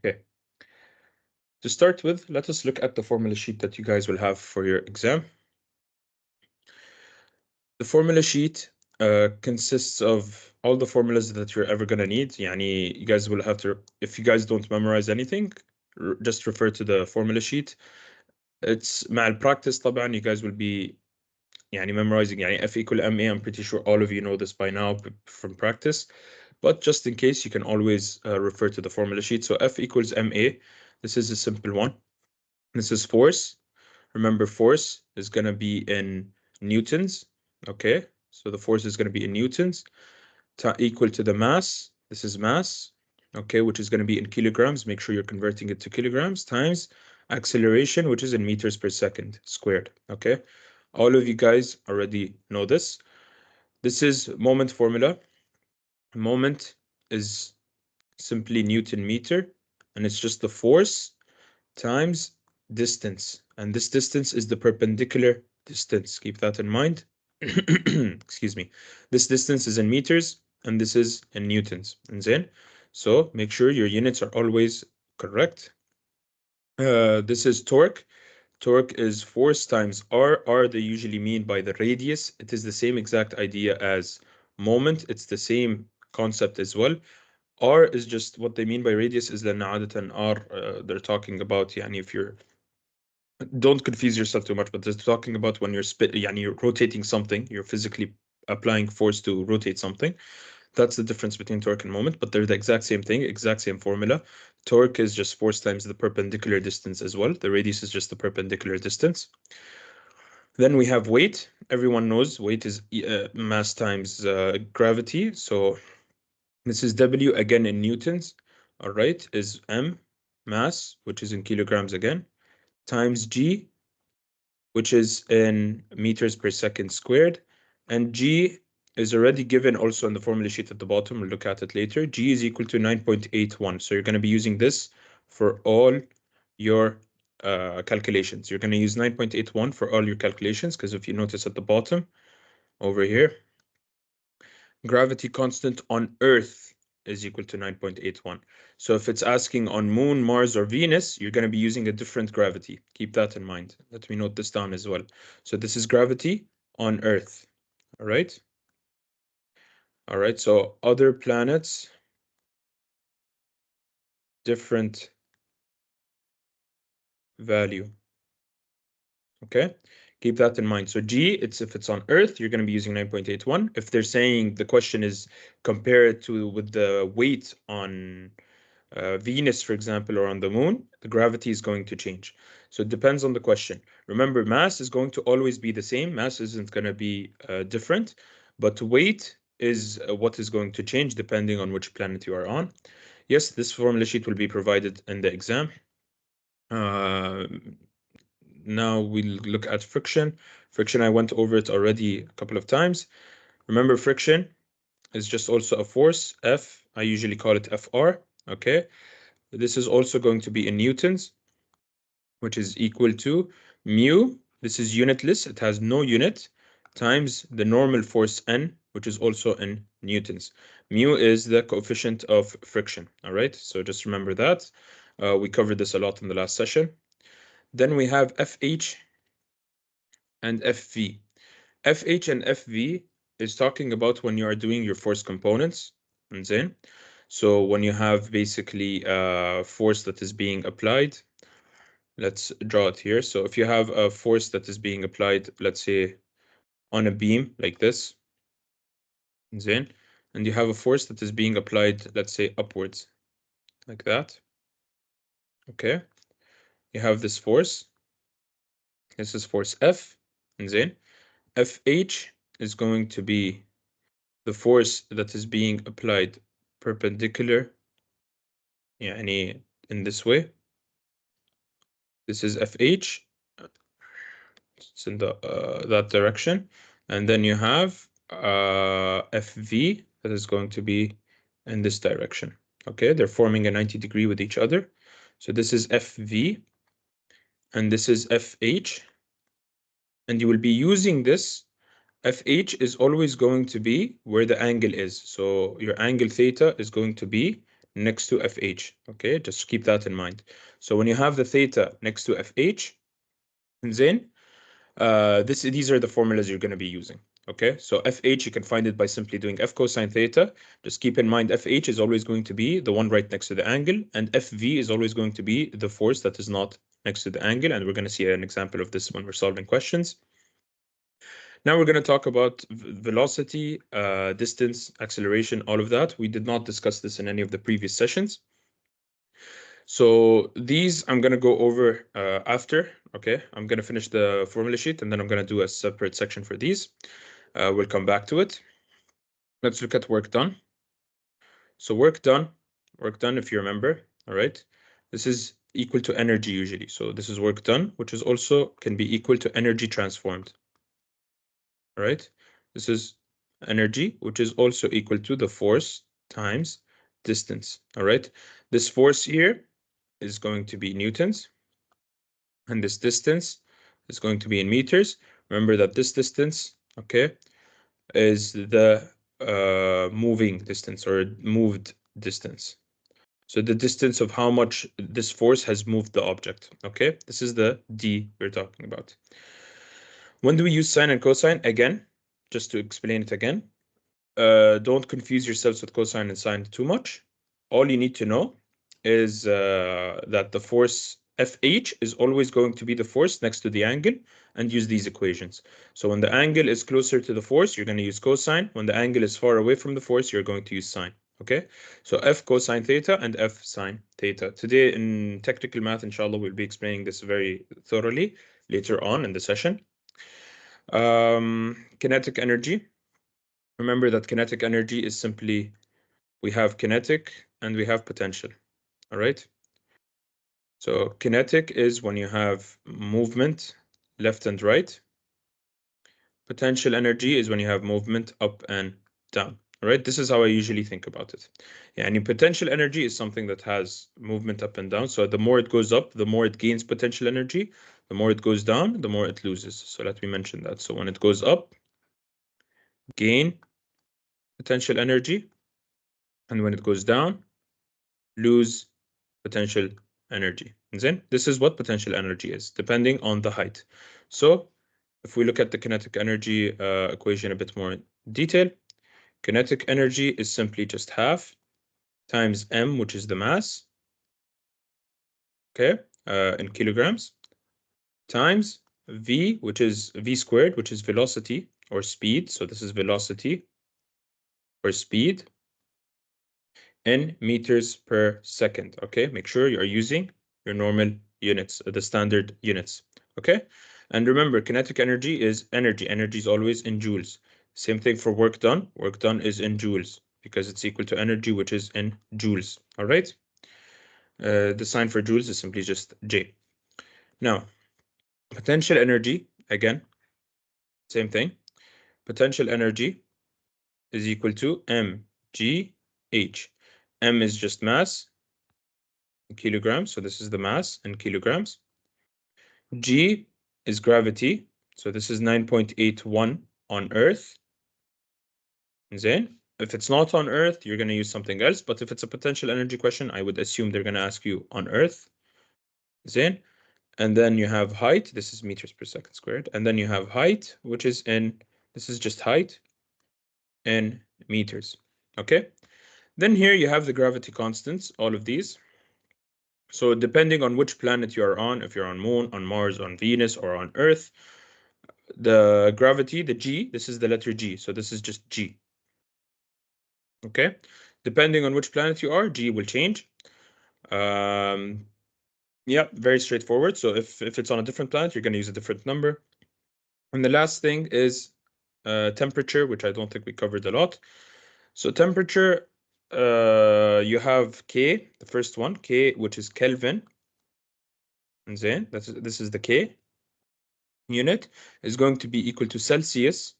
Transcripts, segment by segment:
Okay. To start with, let us look at the formula sheet that you guys will have for your exam. The formula sheet consists of all the formulas that you're ever going to need. Yani, you guys will have to, if you guys don't memorize anything, just refer to the formula sheet. It's مع البراكتس طبعا you guys will be يعني memorizing يعني F equal MA. I'm pretty sure all of you know this by now from practice, but just in case you can always refer to the formula sheet. So F equals MA. This is a simple one. This is force. Remember, force is going to be in newtons. Okay, so the force is going to be in newtons, equal to the mass. This is mass, okay, which is going to be in kilograms. Make sure you're converting it to kilograms, times acceleration, which is in meters per second squared. Okay, all of you guys already know this. This is moment formula. Moment is simply Newton meter, and it's just the force times distance, and this distance is the perpendicular distance. Keep that in mind. Excuse me. This distance is in meters, and this is in newtons. And then, so make sure your units are always correct. This is torque. Torque is force times R. R they usually mean by the radius. It is the same exact idea as moment. It's the same concept as well. R is just what they mean by radius is the عادة R they're talking about. Yani if you're, don't confuse yourself too much, but they're talking about when you're rotating something, you're physically applying force to rotate something. That's the difference between torque and moment, but they're the exact same thing, exact same formula. Torque is just force times the perpendicular distance as well. The radius is just the perpendicular distance. Then we have weight. Everyone knows weight is mass times gravity. So this is W again in newtons, all right, is M, mass, which is in kilograms again, times G, which is in meters per second squared. And G is already given also in the formula sheet at the bottom. We'll look at it later. G is equal to 9.81. So you're going to be using this for all your calculations. You're going to use 9.81 for all your calculations, because if you notice at the bottom over here, gravity constant on Earth is equal to 9.81. So if it's asking on Moon, Mars, or Venus, you're going to be using a different gravity. Keep that in mind. Let me note this down as well. So this is gravity on Earth. All right. All right. So other planets, different value. Okay. Keep that in mind. So G, if it's on Earth, you're going to be using 9.81. If they're saying the question is compare it to with the weight on Venus, for example, or on the moon, the gravity is going to change. So it depends on the question. Remember, mass is going to always be the same. Mass isn't going to be different, but weight is what is going to change depending on which planet you are on. Yes, this formula sheet will be provided in the exam. Now we'll look at friction. Friction, I went over it already a couple of times. Remember, friction is just also a force, F. I usually call it FR, okay? This is also going to be in newtons, which is equal to mu. This is unitless. It has no unit, times the normal force N, which is also in newtons. Mu is the coefficient of friction. All right, so just remember that. We covered this a lot in the last session. Then we have FH and FV. FH and FV is talking about when you are doing your force components. And then, so when you have basically force that is being applied, let's draw it here. So if you have a force that is being applied, let's say on a beam like this, and you have a force that is being applied, let's say upwards like that. Okay, you have this force. This is force F, and then FH is going to be the force that is being applied perpendicular, يعني in this way. This is FH, it's in the that direction, and then you have FV that is going to be in this direction. Okay, they're forming a 90-degree with each other. So this is FV, and this is FH, and you will be using this. FH is always going to be where the angle is. So your angle theta is going to be next to FH. Okay, just keep that in mind. So when you have the theta next to FH, then these are the formulas you're going to be using. Okay, so FH, you can find it by simply doing F cosine theta. Just keep in mind FH is always going to be the one right next to the angle, and FV is always going to be the force that is not next to the angle, and we're going to see an example of this when we're solving questions. Now we're going to talk about velocity, distance, acceleration, all of that. We did not discuss this in any of the previous sessions. So these I'm going to go over after, okay? I'm going to finish the formula sheet and then I'm going to do a separate section for these. We'll come back to it. Let's look at work done. So work done, if you remember, all right? This is equal to energy usually. So this is work done, which is also can be equal to energy transformed, all right? This is energy, which is also equal to the force times distance, all right? This force here is going to be newtons, and this distance is going to be in meters. Remember that this distance, okay, is the moving distance or moved distance. So the distance of how much this force has moved the object, okay? This is the D we're talking about. When do we use sine and cosine? Again, just to explain it again, don't confuse yourselves with cosine and sine too much. All you need to know is that the force FH is always going to be the force next to the angle, and use these equations. So when the angle is closer to the force, you're going to use cosine. When the angle is far away from the force, you're going to use sine. Okay, so F cosine theta and F sine theta. Today in technical math, inshallah, we'll be explaining this very thoroughly later on in the session. Kinetic energy. Remember that kinetic energy is simply, we have kinetic and we have potential, all right? So kinetic is when you have movement left and right. Potential energy is when you have movement up and down, all right? This is how I usually think about it. Yeah, and potential energy is something that has movement up and down. So the more it goes up, the more it gains potential energy. The more it goes down, the more it loses. So let me mention that. So when it goes up, gain potential energy, and when it goes down, lose potential energy. And then this is what potential energy is, depending on the height. So if we look at the kinetic energy equation a bit more in detail, kinetic energy is simply just half times m, which is the mass, okay, in kilograms, times v, which is v squared, which is velocity or speed. So this is velocity or speed in meters per second. Okay, make sure you are using your normal units, the standard units. Okay, and remember, kinetic energy is energy. Energy is always in joules. Same thing for work done. Work done is in joules because it's equal to energy, which is in joules. All right. The sign for joules is simply just J. Now, potential energy, again, same thing. Potential energy is equal to mgh. M is just mass in kilograms, so this is the mass in kilograms. G is gravity, so this is 9.81 on Earth. Then, if it's not on Earth, you're going to use something else, but if it's a potential energy question, I would assume they're going to ask you on Earth. Then, and then you have height, this is meters per second squared, and then you have height, which is in, this is just height in meters, okay? Then here you have the gravity constants, all of these. So depending on which planet you are on, if you're on Moon, on Mars, on Venus, or on Earth, the gravity, the G, this is the letter G, so this is just G. Okay, depending on which planet you are, G will change. Yeah, very straightforward. So if it's on a different planet, you're going to use a different number. And the last thing is temperature, which I don't think we covered a lot. So temperature, you have K, the first one, K, which is Kelvin. And then this is the K unit, is going to be equal to Celsius,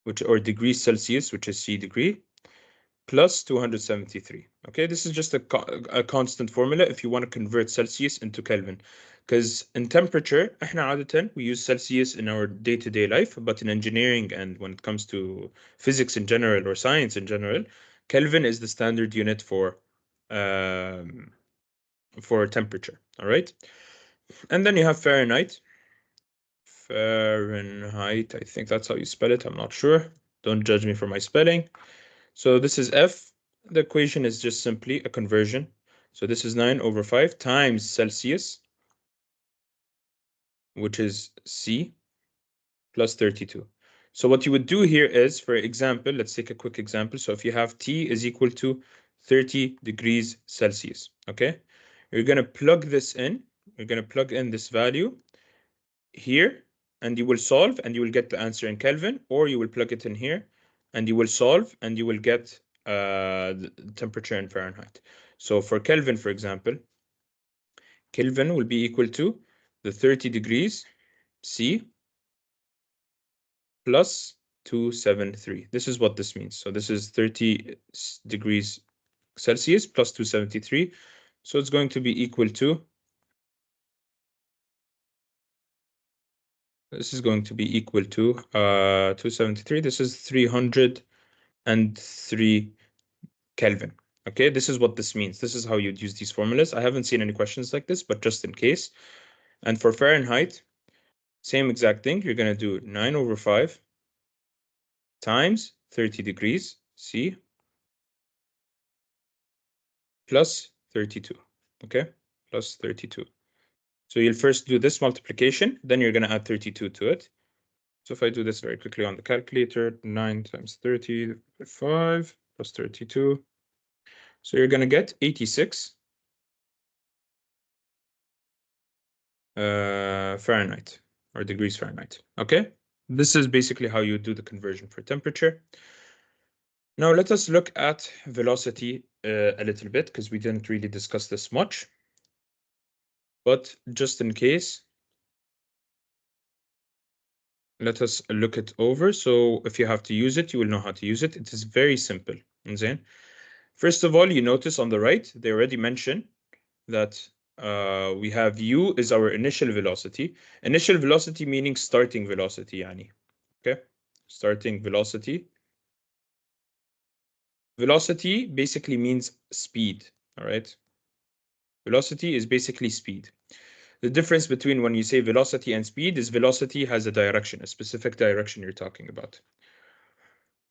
which, or degrees Celsius, which is C degree, plus 273. Okay, this is just a constant formula if you want to convert Celsius into Kelvin. Because in temperature, احنا عادة we use Celsius in our day-to-day life, but in engineering and when it comes to physics in general or science in general, Kelvin is the standard unit for temperature. All right. And then you have Fahrenheit. Fahrenheit, I think that's how you spell it. I'm not sure. Don't judge me for my spelling. So this is F. The equation is just simply a conversion. So this is 9/5 times Celsius, which is C, plus 32. So what you would do here is, for example, let's take a quick example. So if you have T is equal to 30 degrees Celsius, okay? You're going to plug this in. You're going to plug in this value here, and you will solve, and you will get the answer in Kelvin, or you will plug it in here, and you will solve, and you will get the temperature in Fahrenheit. So for Kelvin, for example, Kelvin will be equal to the 30 degrees C plus 273. This is what this means. So this is 30 degrees Celsius plus 273. So it's going to be equal to, this is going to be equal to 273. This is 303 Kelvin. Okay, this is what this means. This is how you'd use these formulas. I haven't seen any questions like this, but just in case. And for Fahrenheit, same exact thing. You're going to do 9/5 times 30 degrees C plus 32. Okay, plus 32. So you'll first do this multiplication, then you're going to add 32 to it. So if I do this very quickly on the calculator, 9 times 35 plus 32. So you're going to get 86 Fahrenheit, or degrees Fahrenheit. Okay, this is basically how you do the conversion for temperature. Now let us look at velocity a little bit, because we didn't really discuss this much. But just in case, let us look it over. So if you have to use it, you will know how to use it. It is very simple. First of all, you notice on the right, they already mentioned that we have u is our initial velocity. Initial velocity meaning starting velocity, yani. Okay, starting velocity. Velocity basically means speed, all right? Velocity is basically speed. The difference between when you say velocity and speed is velocity has a direction, a specific direction you're talking about.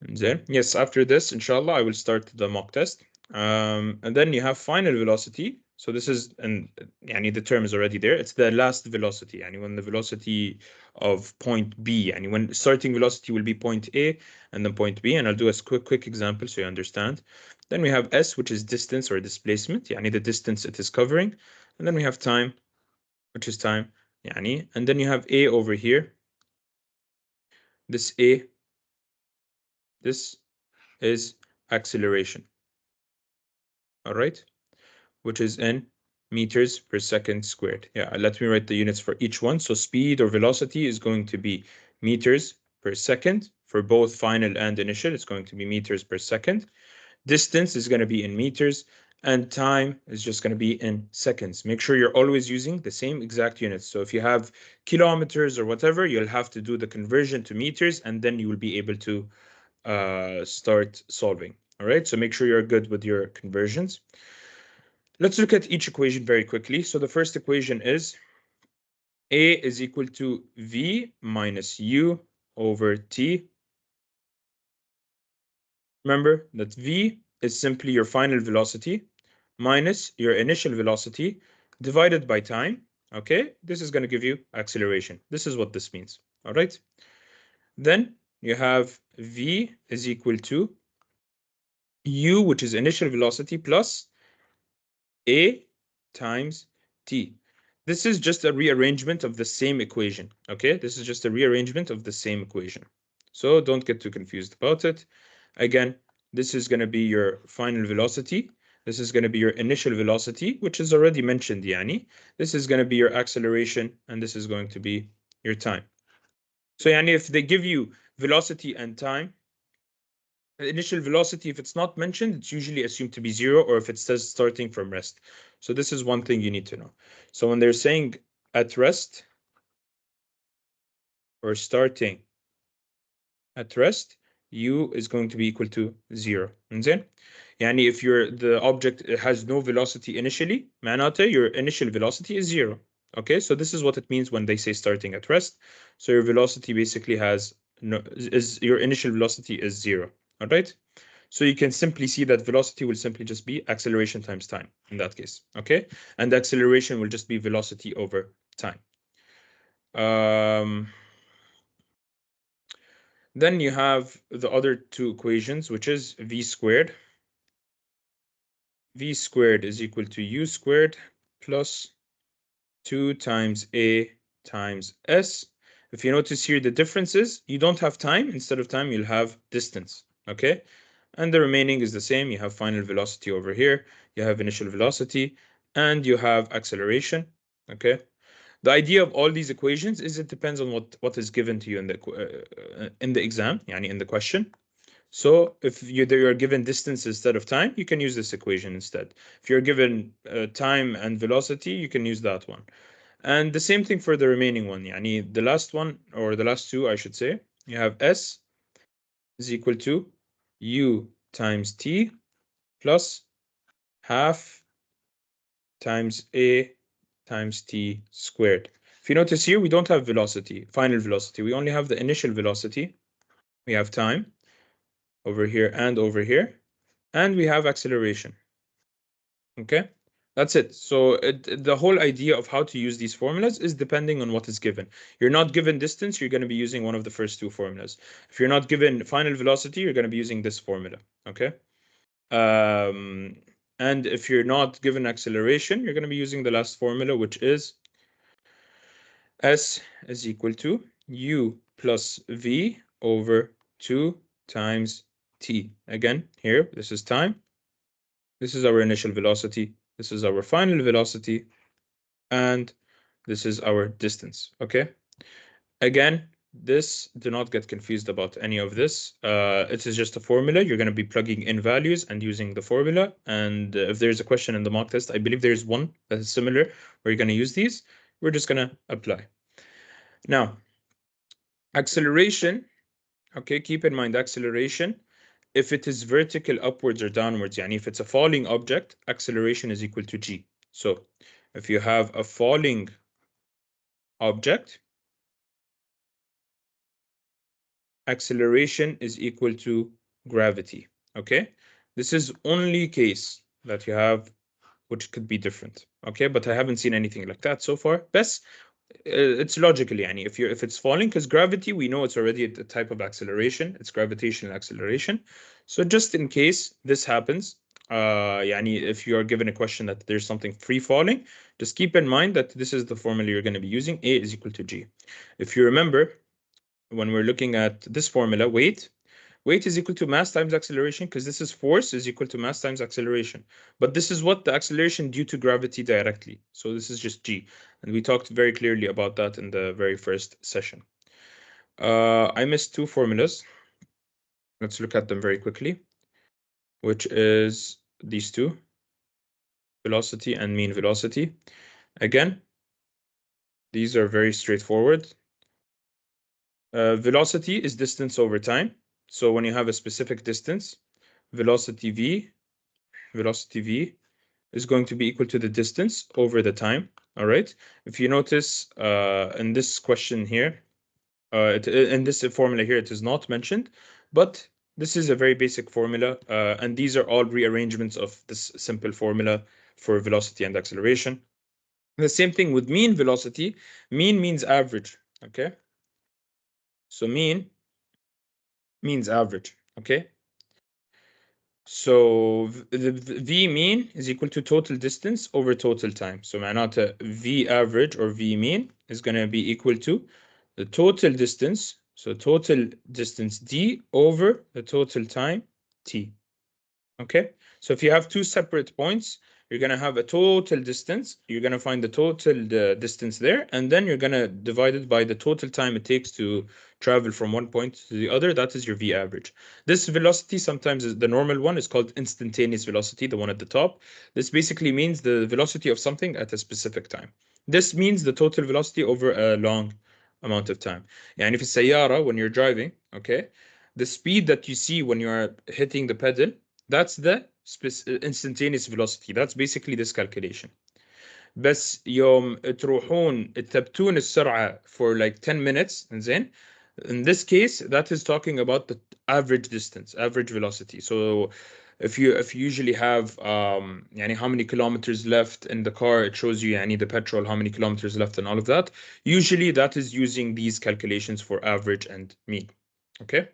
Then, yes, after this, inshallah, I will start the mock test. And then you have final velocity. So this is, and the term is already there. It's the last velocity. And when the velocity of point B, and when starting velocity will be point A and then point B. And I'll do a quick example so you understand. Then we have S, which is distance or displacement. The distance it is covering. And then we have time, which is time. And then you have A over here. This A, this is acceleration. All right, which is in meters per second squared. Yeah, let me write the units for each one. So speed or velocity is going to be meters per second for both final and initial. It's going to be meters per second. Distance is going to be in meters, and time is just going to be in seconds. Make sure you're always using the same exact units. So if you have kilometers or whatever, you'll have to do the conversion to meters, and then you will be able to start solving. All right, so make sure you're good with your conversions. Let's look at each equation very quickly. So the first equation is A is equal to V minus U over T. Remember that V is simply your final velocity minus your initial velocity divided by time. Okay, this is going to give you acceleration. This is what this means. All right. Then you have V is equal to U, which is initial velocity, plus A times T. This is just a rearrangement of the same equation, okay? This is just a rearrangement of the same equation. So don't get too confused about it. Again, this is going to be your final velocity. This is going to be your initial velocity, which is already mentioned, yani. This is going to be your acceleration, and this is going to be your time. So yani, if they give you velocity and time, initial velocity, if it's not mentioned, it's usually assumed to be 0, or if it says starting from rest. So this is one thing you need to know. So when they're saying at rest or starting at rest, u is going to be equal to 0. إنزين؟ يعني if the object has no velocity initially, معناته your initial velocity is 0. Okay, so this is what it means when they say starting at rest. So your velocity basically has no, is your initial velocity is 0. All right. So you can simply see that velocity will simply just be acceleration times time in that case. Okay, and the acceleration will just be velocity over time. Then you have the other two equations, which is v squared. V squared is equal to u squared plus 2 times a times s. If you notice here, the difference is you don't have time. Instead of time, you'll have distance. Okay, and the remaining is the same. You have final velocity over here, you have initial velocity, and you have acceleration. Okay, the idea of all these equations is it depends on what is given to you in the exam, يعني in the question. So if you're given distance instead of time, you can use this equation instead. If you're given time and velocity, you can use that one. And the same thing for the remaining one. يعني the last one, or the last two, I should say, you have S is equal to U times T plus half times A times T squared. If you notice here, we don't have velocity, final velocity. We only have the initial velocity. We have time over here and over here. And we have acceleration. Okay, that's it. So the whole idea of how to use these formulas is depending on what is given. You're not given distance, you're going to be using one of the first two formulas. If you're not given final velocity, you're going to be using this formula. Okay. And if you're not given acceleration, you're going to be using the last formula, which is S is equal to U plus V over 2 times T. Again, here, this is time. This is our initial velocity. This is our final velocity. And this is our distance. Okay. Again, do not get confused about any of this. It is just a formula. You're going to be plugging in values and using the formula. And if there's a question in the mock test, I believe there's one that is similar where you're going to use these. We're just going to apply. Now, acceleration. Okay, keep in mind acceleration. If it is vertical upwards or downwards, yani if it's a falling object, acceleration is equal to g. So if you have a falling object, acceleration is equal to gravity. Okay, this is only case that you have which could be different. Okay, but I haven't seen anything like that so far. Best it's logically يعني if it's falling, because gravity we know it's already a type of acceleration, it's gravitational acceleration. So just in case this happens, يعني if you are given a question that there's something free falling, just keep in mind that this is the formula you're going to be using. A is equal to g. If you remember, when we're looking at this formula, weight is equal to mass times acceleration, because this is force is equal to mass times acceleration. But this is what the acceleration due to gravity directly. So this is just g. And we talked very clearly about that in the very first session. I missed two formulas. Let's look at them very quickly, which is these two, velocity and mean velocity. Again, these are very straightforward. Velocity is distance over time. So when you have a specific distance, velocity v is going to be equal to the distance over the time. All right. If you notice in this question here, in this formula here, it is not mentioned, but this is a very basic formula. And these are all rearrangements of this simple formula for velocity and acceleration. The same thing with mean velocity. Mean means average. Okay. So mean means average. Okay. So the V mean is equal to total distance over total time. So معناته V average or V mean is going to be equal to the total distance. So total distance D over the total time T. Okay, so if you have two separate points, you're going to have a total distance. You're going to find the total distance there, and then you're going to divide it by the total time it takes to travel from one point to the other. That is your V average. This velocity, sometimes is the normal one, is called instantaneous velocity, the one at the top. This basically means the velocity of something at a specific time. This means the total velocity over a long amount of time. يعني في السيارة when you're driving, okay, the speed that you see when you are hitting the pedal, that's the instantaneous velocity. That's basically this calculation. بس يوم تروحون تثبتون السرعة for like 10 minutes, زين, in this case that is talking about the average distance, average velocity. So if you usually have يعني how many kilometers left in the car, it shows you يعني the petrol, how many kilometers left and all of that. Usually that is using these calculations for average and mean. Okay.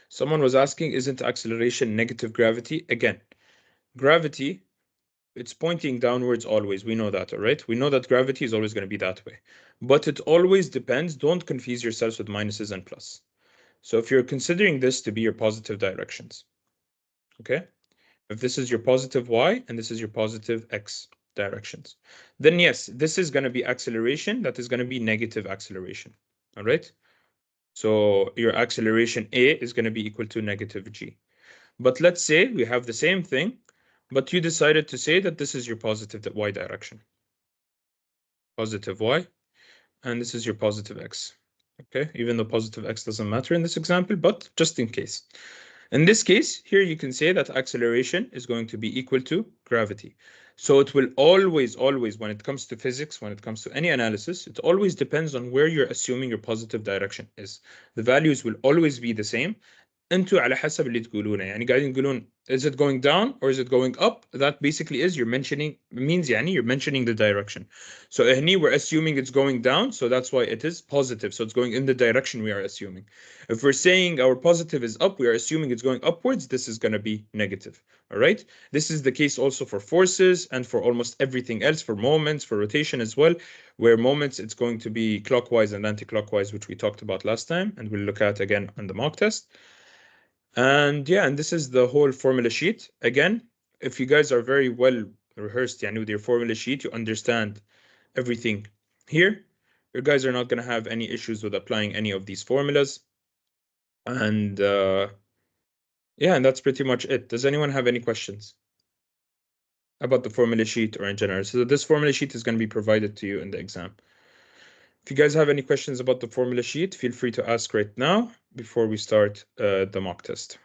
Someone was asking, isn't acceleration negative gravity? Again, gravity, it's pointing downwards always. We know that, all right? We know that gravity is always going to be that way. But it always depends. Don't confuse yourselves with minuses and plus. So if you're considering this to be your positive directions, okay? If this is your positive y and this is your positive x directions, then yes, this is going to be acceleration. That is going to be negative acceleration, all right? So your acceleration A is going to be equal to negative g. But let's say we have the same thing, but you decided to say that this is your positive y direction. Positive y, and this is your positive x. Okay, even though positive x doesn't matter in this example, but just in case. In this case, here you can say that acceleration is going to be equal to gravity. So it will always, when it comes to physics, when it comes to any analysis, it always depends on where you're assuming your positive direction is. The values will always be the same. انتوا على حسب اللي تقولونه يعني قاعدين تقولون is it going down or is it going up. That basically is you're mentioning means يعني you're mentioning the direction. So هني we're assuming it's going down, so that's why it is positive, so it's going in the direction we are assuming. If we're saying our positive is up, we are assuming it's going upwards, this is going to be negative. All right, this is the case also for forces and for almost everything else, for moments, for rotation as well, where moments it's going to be clockwise and anti-clockwise, which we talked about last time and we'll look at again on the mock test. And yeah, and this is the whole formula sheet. Again, if you guys are very well rehearsed with your formula sheet, you understand everything here, you guys are not going to have any issues with applying any of these formulas. And yeah, and that's pretty much it. Does anyone have any questions about the formula sheet or in general? So this formula sheet is going to be provided to you in the exam. If you guys have any questions about the formula sheet, feel free to ask right now before we start the mock test.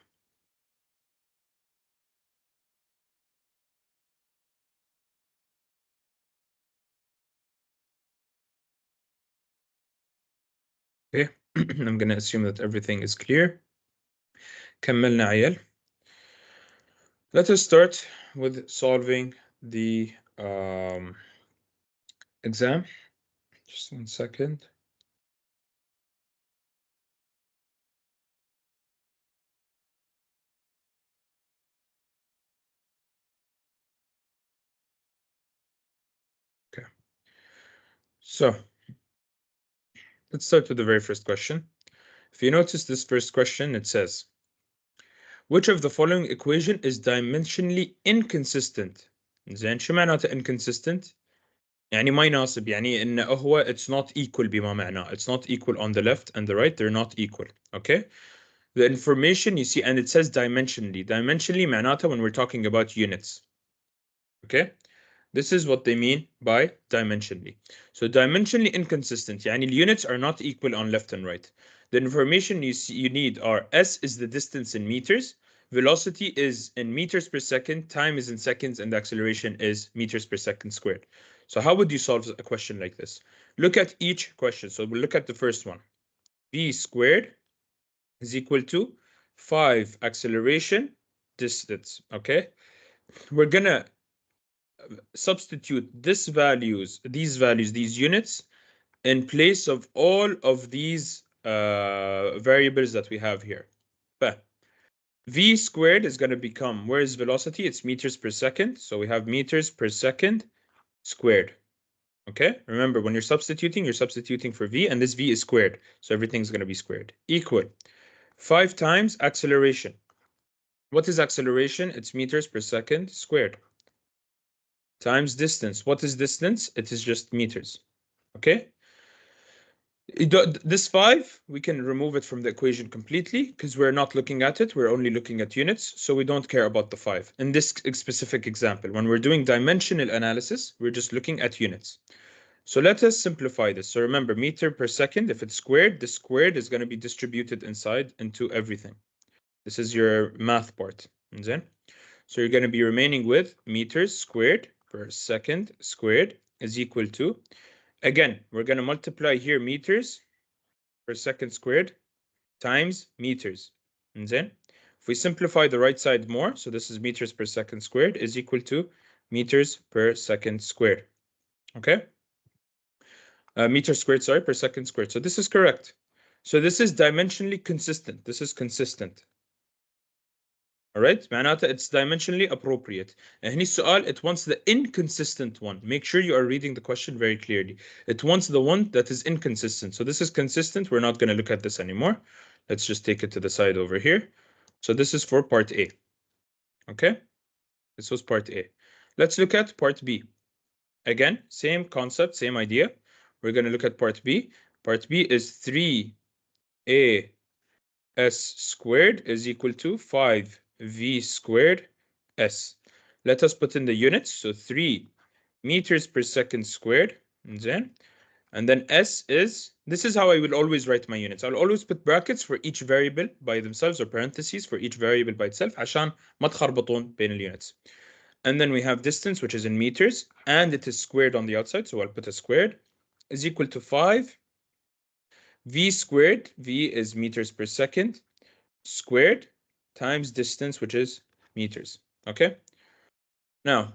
Okay, I'm going to assume that everything is clear. كملنا عيال. Let us start with solving the exam. Just 1 second. Okay. So let's start with the very first question. If you notice this first question, it says, which of the following equation is dimensionally inconsistent? زين شو معناته inconsistent؟ يعني ما يناسب، يعني إنه هو it's not equal بما معناه. It's not equal on the left and the right, they're not equal. Okay? The information you see, and it says dimensionally. Dimensionally معناته when we're talking about units. Okay? This is what they mean by dimensionally. So dimensionally inconsistent, يعني the units are not equal on left and right. The information you need are S is the distance in meters, velocity is in meters per second, time is in seconds, and the acceleration is meters per second squared. So how would you solve a question like this? Look at each question. So we'll look at the first one. V squared is equal to 5 acceleration distance, okay? We're gonna substitute these values, these units, in place of all of these variables that we have here. But v squared is going to become, where is velocity? It's meters per second. So we have meters per second squared. Okay, remember when you're substituting for v, and this v is squared. So everything's going to be squared. Equal 5 times acceleration. What is acceleration? It's meters per second squared. Times distance. What is distance? It is just meters. Okay? This 5, we can remove it from the equation completely because we're not looking at it. We're only looking at units, so we don't care about the 5. In this specific example, when we're doing dimensional analysis, we're just looking at units. So let us simplify this. So remember, meter per second, if it's squared, the squared is going to be distributed inside into everything. This is your math part. So you're going to be remaining with meters squared per second squared is equal to, again, we're going to multiply here meters per second squared times meters. And then if we simplify the right side more, so this is meters per second squared is equal to meters per second squared. Okay? Meters squared, sorry, per second squared. So this is correct. So this is dimensionally consistent. This is consistent. All right, معناتها it's dimensionally appropriate. هني السؤال, it wants the inconsistent one. Make sure you are reading the question very clearly. It wants the one that is inconsistent. So this is consistent. We're not going to look at this anymore. Let's just take it to the side over here. So this is for part A. Okay, this was part A. Let's look at part B. Again, same concept, same idea. We're going to look at part B. Part B is 3a s squared is equal to 5v squared s. Let us put in the units. So 3 meters per second squared. And then s is, this is how I will always write my units. I'll always put brackets for each variable by themselves or parentheses for each variable by itself عشان ما تخربطون بين الunits. And then we have distance, which is in meters, and it is squared on the outside. So I'll put a squared is equal to 5 v squared. V is meters per second squared times distance, which is meters. Okay. Now,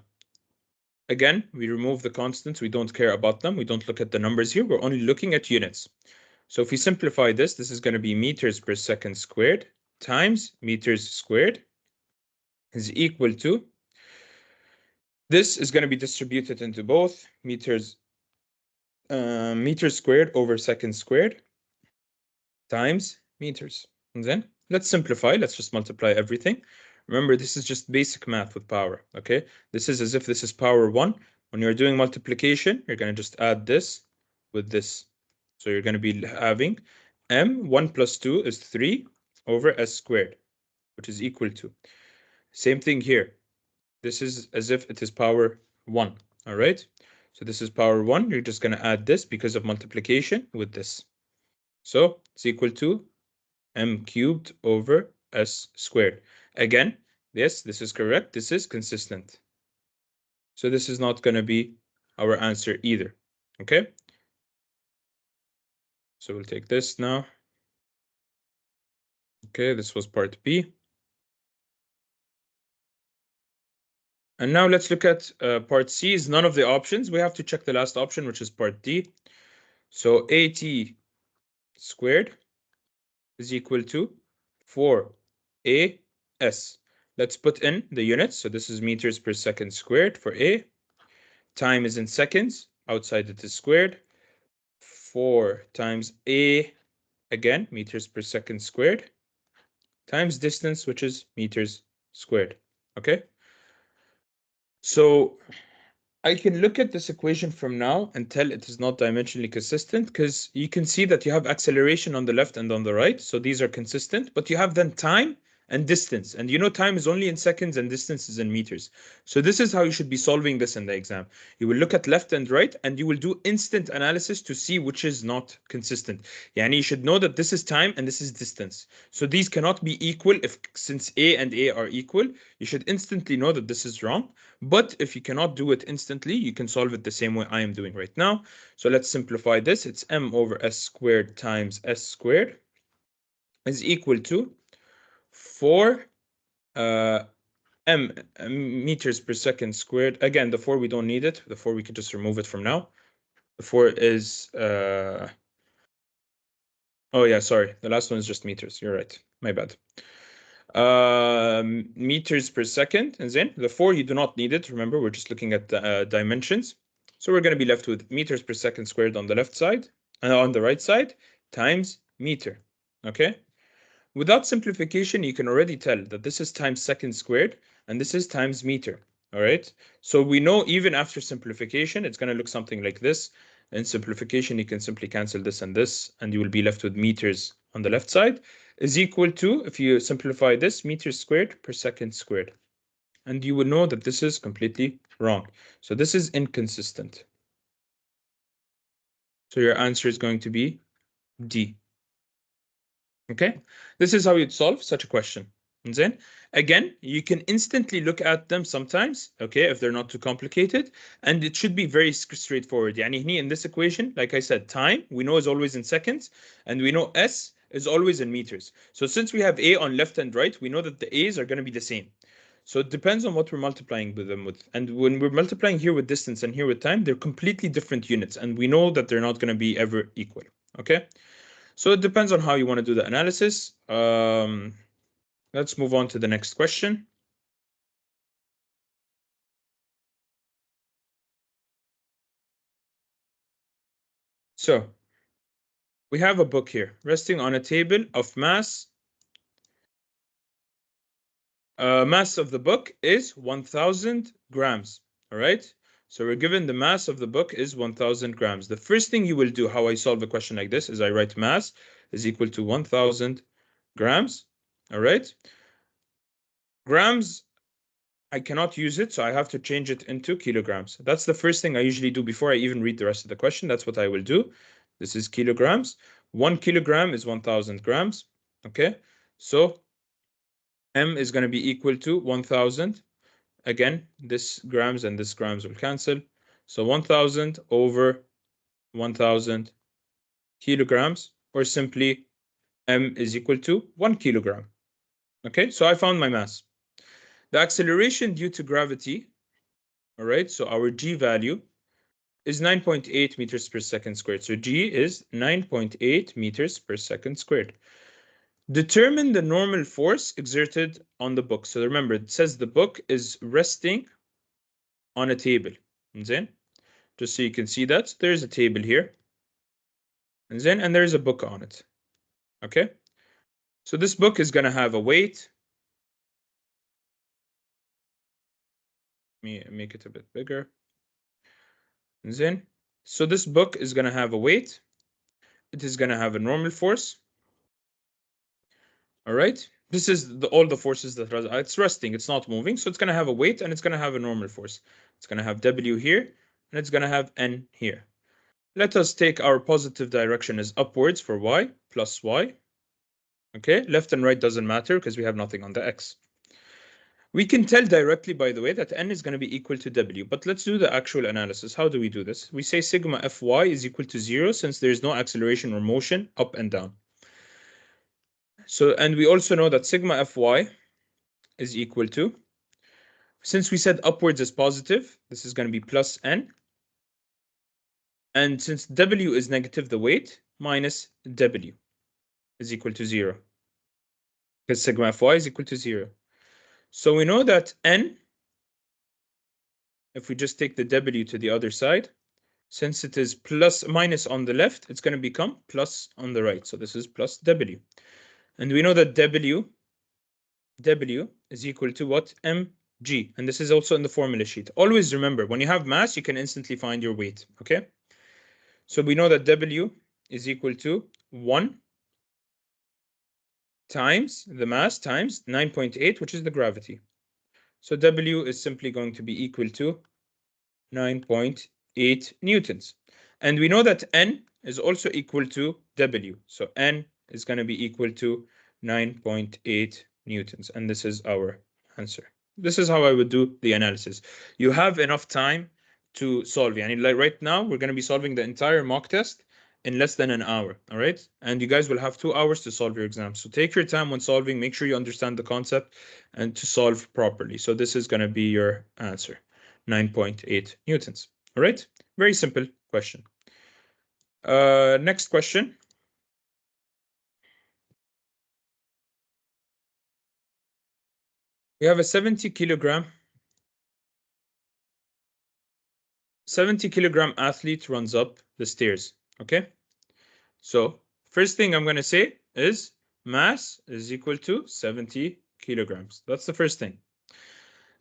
again, we remove the constants. We don't care about them. We don't look at the numbers here. We're only looking at units. So if we simplify this, this is going to be meters per second squared times meters squared is equal to, this is going to be distributed into both meters squared over second squared times meters. And then let's simplify. Let's just multiply everything. Remember, this is just basic math with power, okay? This is as if this is power 1. When you're doing multiplication, you're going to just add this with this. So you're going to be having m1 plus 2 is 3 over s squared, which is equal to. Same thing here. This is as if it is power 1, all right? So this is power 1. You're just going to add this because of multiplication with this. So it's equal to m cubed over s squared. Again, yes, this is correct. This is consistent. So this is not going to be our answer either. Okay? So we'll take this now. Okay, this was part B. And now let's look at part C is none of the options. We have to check the last option, which is part D. So AT squared is equal to 4AS. Let's put in the units. So this is meters per second squared for A. Time is in seconds. Outside it is squared. 4 times A, again, meters per second squared, times distance, which is meters squared. Okay? So I can look at this equation from now and tell it is not dimensionally consistent because you can see that you have acceleration on the left and on the right. So these are consistent, but you have then time and distance. And you know time is only in seconds and distance is in meters. So this is how you should be solving this in the exam. You will look at left and right and you will do instant analysis to see which is not consistent. Yani you should know that this is time and this is distance. So these cannot be equal if since A and A are equal. You should instantly know that this is wrong. But if you cannot do it instantly, you can solve it the same way I am doing right now. So let's simplify this. It's m over s squared times s squared is equal to 4 m meters per second squared. Again, the 4 we don't need it. The 4 we could just remove it from now. The 4 is oh yeah, sorry. The last one is just meters. You're right. My bad. Meters per second, and then the 4 you do not need it. Remember, we're just looking at the dimensions. So we're going to be left with meters per second squared on the left side and on the right side times meter. Okay. Without simplification, you can already tell that this is times second squared and this is times meter. All right. So we know even after simplification, it's going to look something like this. In simplification, you can simply cancel this and this, and you will be left with meters on the left side is equal to, if you simplify this, meters squared per second squared. And you will know that this is completely wrong. So this is inconsistent. So your answer is going to be D. Okay, this is how you'd solve such a question. And then again, you can instantly look at them sometimes, okay, if they're not too complicated, and it should be very straightforward. يعني هني in this equation, like I said, time we know is always in seconds, and we know S is always in meters. So since we have A on left and right, we know that the A's are going to be the same. So it depends on what we're multiplying with them with. And when we're multiplying here with distance and here with time, they're completely different units, and we know that they're not going to be ever equal. Okay. So it depends on how you want to do the analysis. Let's move on to the next question. So we have a book here resting on a table of mass. Mass of the book is 1000 grams. All right. So we're given the mass of the book is 1000 grams. The first thing you will do, how I solve a question like this, is I write mass is equal to 1000 grams. All right. Grams, I cannot use it, so I have to change it into kilograms. That's the first thing I usually do before I even read the rest of the question. That's what I will do. This is kilograms. 1 kilogram is 1000 grams. Okay. So M is going to be equal to 1000. Again, this grams and this grams will cancel. So 1000 over 1000 kilograms, or simply M is equal to 1 kilogram. Okay, so I found my mass. The acceleration due to gravity, all right, so our G value is 9.8 meters per second squared. So G is 9.8 meters per second squared. Determine the normal force exerted on the book. So remember, it says the book is resting on a table. And then, just so you can see that, there's a table here. And there's a book on it. Okay? So this book is going to have a weight. Let me make it a bit bigger. And then, so this book is going to have a weight. It is going to have a normal force. All right? This is all the forces that it's resting. It's not moving. So it's going to have a weight and it's going to have a normal force. It's going to have W here and it's going to have N here. Let us take our positive direction as upwards for Y plus Y. Okay, left and right doesn't matter because we have nothing on the X. We can tell directly, by the way, that N is going to be equal to W, but let's do the actual analysis. How do we do this? We say sigma Fy is equal to 0 since there's no acceleration or motion up and down. So, and we also know that sigma Fy is equal to, since we said upwards is positive, this is going to be plus N. And since W is negative, the weight minus W is equal to 0. Because sigma Fy is equal to 0. So we know that N, if we just take the W to the other side, since it is plus minus on the left, it's going to become plus on the right. So this is plus W. And we know that W is equal to what? mg. And this is also in the formula sheet. Always remember, when you have mass, you can instantly find your weight. Okay? So we know that W is equal to 1 times the mass times 9.8, which is the gravity. So W is simply going to be equal to 9.8 newtons. And we know that N is also equal to W. So N is going to be equal to 9.8 newtons. And this is our answer. This is how I would do the analysis. You have enough time to solve. Yani like right now, we're going to be solving the entire mock test in less than an hour. All right. And you guys will have 2 hours to solve your exam. So take your time when solving. Make sure you understand the concept and to solve properly. So this is going to be your answer. 9.8 newtons. All right, very simple question. Next question. We have a 70 kilogram athlete runs up the stairs. Okay, so first thing I'm going to say is mass is equal to 70 kilograms. That's the first thing.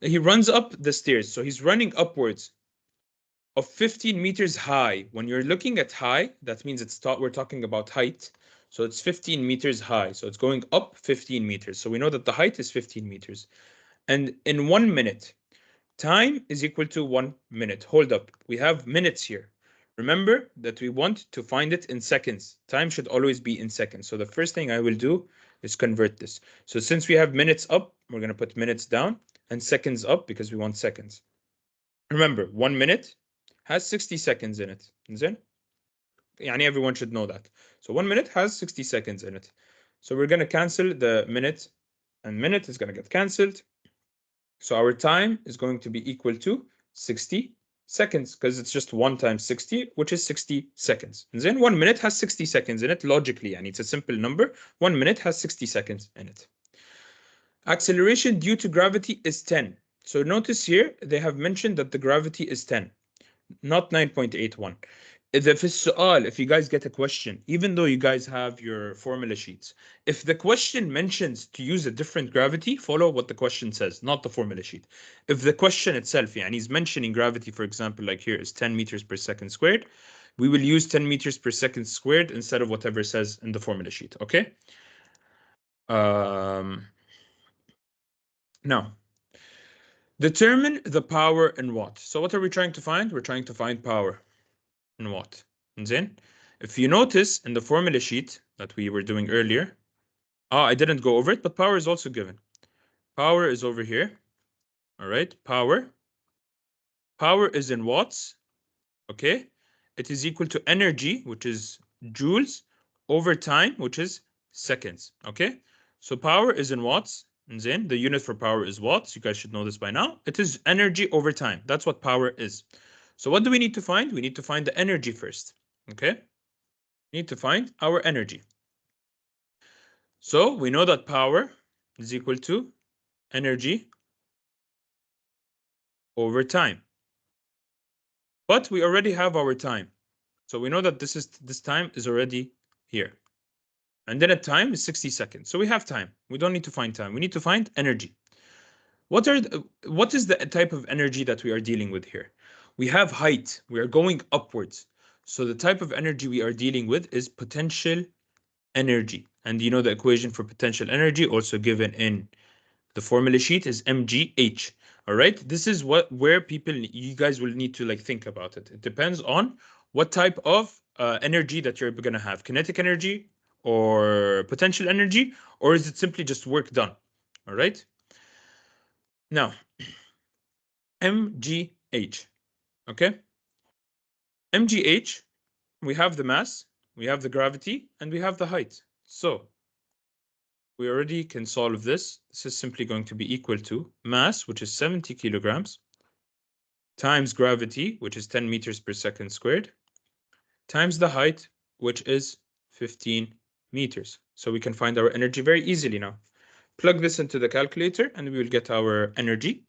He runs up the stairs, so he's running upwards of 15 meters high. When you're looking at high, that means we're talking about height. So it's 15 meters high. So it's going up 15 meters. So we know that the height is 15 meters. And in 1 minute, time is equal to 1 minute. Hold up. We have minutes here. Remember that we want to find it in seconds. Time should always be in seconds. So the first thing I will do is convert this. So since we have minutes up, we're going to put minutes down and seconds up because we want seconds. Remember, 1 minute has 60 seconds in it. Then, يعني everyone should know that. So 1 minute has 60 seconds in it. So we're going to cancel the minute, and minute is going to get cancelled. So our time is going to be equal to 60 seconds because it's just 1 times 60, which is 60 seconds. And then 1 minute has 60 seconds in it logically, and it's a simple number. 1 minute has 60 seconds in it. Acceleration due to gravity is 10. So notice here they have mentioned that the gravity is 10, not 9.81. في السؤال, if you guys get a question, even though you guys have your formula sheets, if the question mentions to use a different gravity, follow what the question says, not the formula sheet. If the question itself, and he's mentioning gravity, for example, like here is 10 meters per second squared, we will use 10 meters per second squared instead of whatever says in the formula sheet, okay? Now, determine the power in watts. So what are we trying to find? We're trying to find power in watt. And then, if you notice in the formula sheet that we were doing earlier, I didn't go over it, but power is also given. Power is over here. All right, power. Power is in watts. Okay, it is equal to energy, which is joules, over time, which is seconds. Okay, so power is in watts. And then the unit for power is watts. You guys should know this by now. It is energy over time. That's what power is. So what do we need to find? We need to find the energy first. Okay, we need to find our energy. So we know that power is equal to energy over time. But we already have our time. So we know that this time is already here. And then a time is 60 seconds. So we have time. We don't need to find time. We need to find energy. What is the type of energy that we are dealing with here? We have height. We are going upwards. So the type of energy we are dealing with is potential energy. And you know the equation for potential energy also given in the formula sheet is mgh. All right, this is where you guys will need to like think about it. It depends on what type of energy that you're going to have, kinetic energy or potential energy, or is it simply just work done? All right, now mgh. Okay, mgh, we have the mass, we have the gravity, and we have the height. So we already can solve this. This is simply going to be equal to mass, which is 70 kilograms, times gravity, which is 10 meters per second squared, times the height, which is 15 meters. So we can find our energy very easily now. Plug this into the calculator and we will get our energy.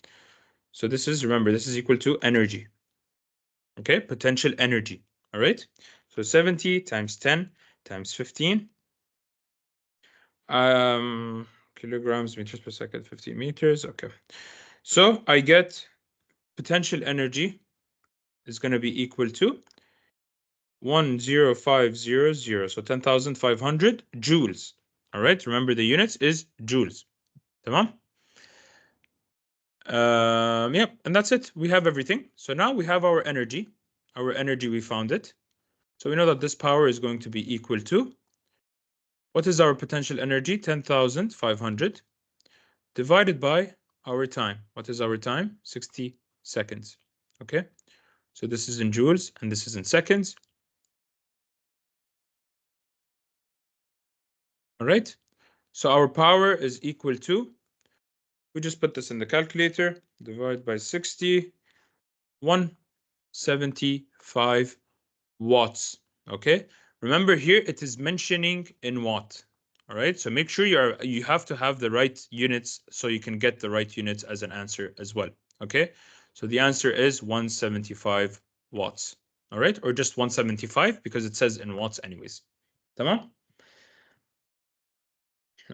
So this is, remember, this is equal to energy. Okay, potential energy. All right. So 70 times 10 times 15. Kilograms, meters per second, 15 meters. Okay. So I get potential energy is going to be equal to 10500, so 10,500 joules. All right, remember the units is joules. Tamam? Yep, and that's it. We have everything. So now we have our energy. Our energy, we found it. So we know that this power is going to be equal to, what is our potential energy? 10,500 divided by our time. What is our time? 60 seconds. Okay, so this is in joules and this is in seconds. All right, so our power is equal to, we just put this in the calculator, divide by 60, 175 watts. Okay, remember here it is mentioning in watt. All right, so make sure you have to have the right units so you can get the right units as an answer as well. Okay, so the answer is 175 watts. All right, or just 175 because it says in watts anyways. Tamam?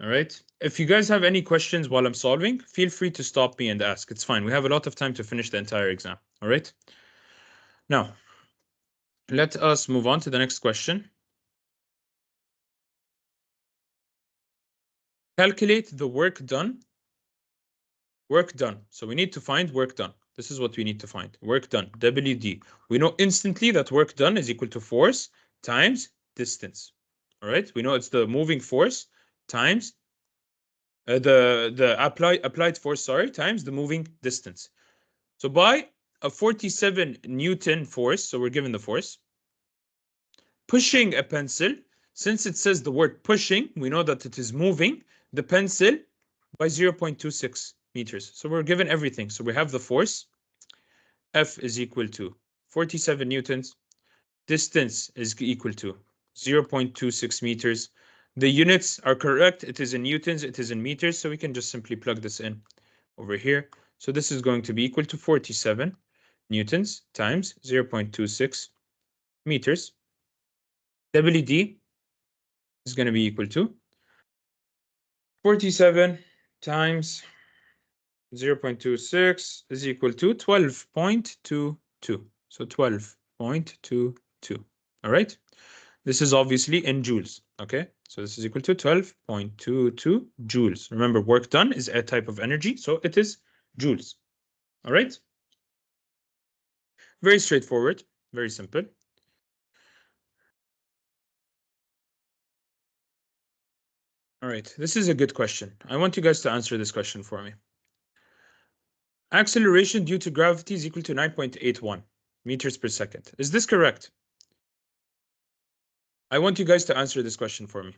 All right. If you guys have any questions while I'm solving, feel free to stop me and ask. It's fine. We have a lot of time to finish the entire exam. All right. Now, let us move on to the next question. Calculate the work done. Work done. So we need to find work done. This is what we need to find. Work done, WD. We know instantly that work done is equal to force times distance. All right, we know it's the moving force times the applied force, sorry, times the moving distance. So by a 47 Newton force, so we're given the force, pushing a pencil, since it says the word pushing, we know that it is moving the pencil by 0.26 meters. So we're given everything. So we have the force, F is equal to 47 newtons, distance is equal to 0.26 meters. The units are correct. It is in newtons, it is in meters, so we can just simply plug this in over here. So this is going to be equal to 47 newtons times 0.26 meters. WD is going to be equal to 47 times 0.26 is equal to 12.22. So 12.22. All right. This is obviously in joules. Okay. So this is equal to 12.22 joules. Remember, work done is a type of energy. So it is joules. All right. Very straightforward. Very simple. All right. This is a good question. I want you guys to answer this question for me. Acceleration due to gravity is equal to 9.81 meters per second. Is this correct? I want you guys to answer this question for me.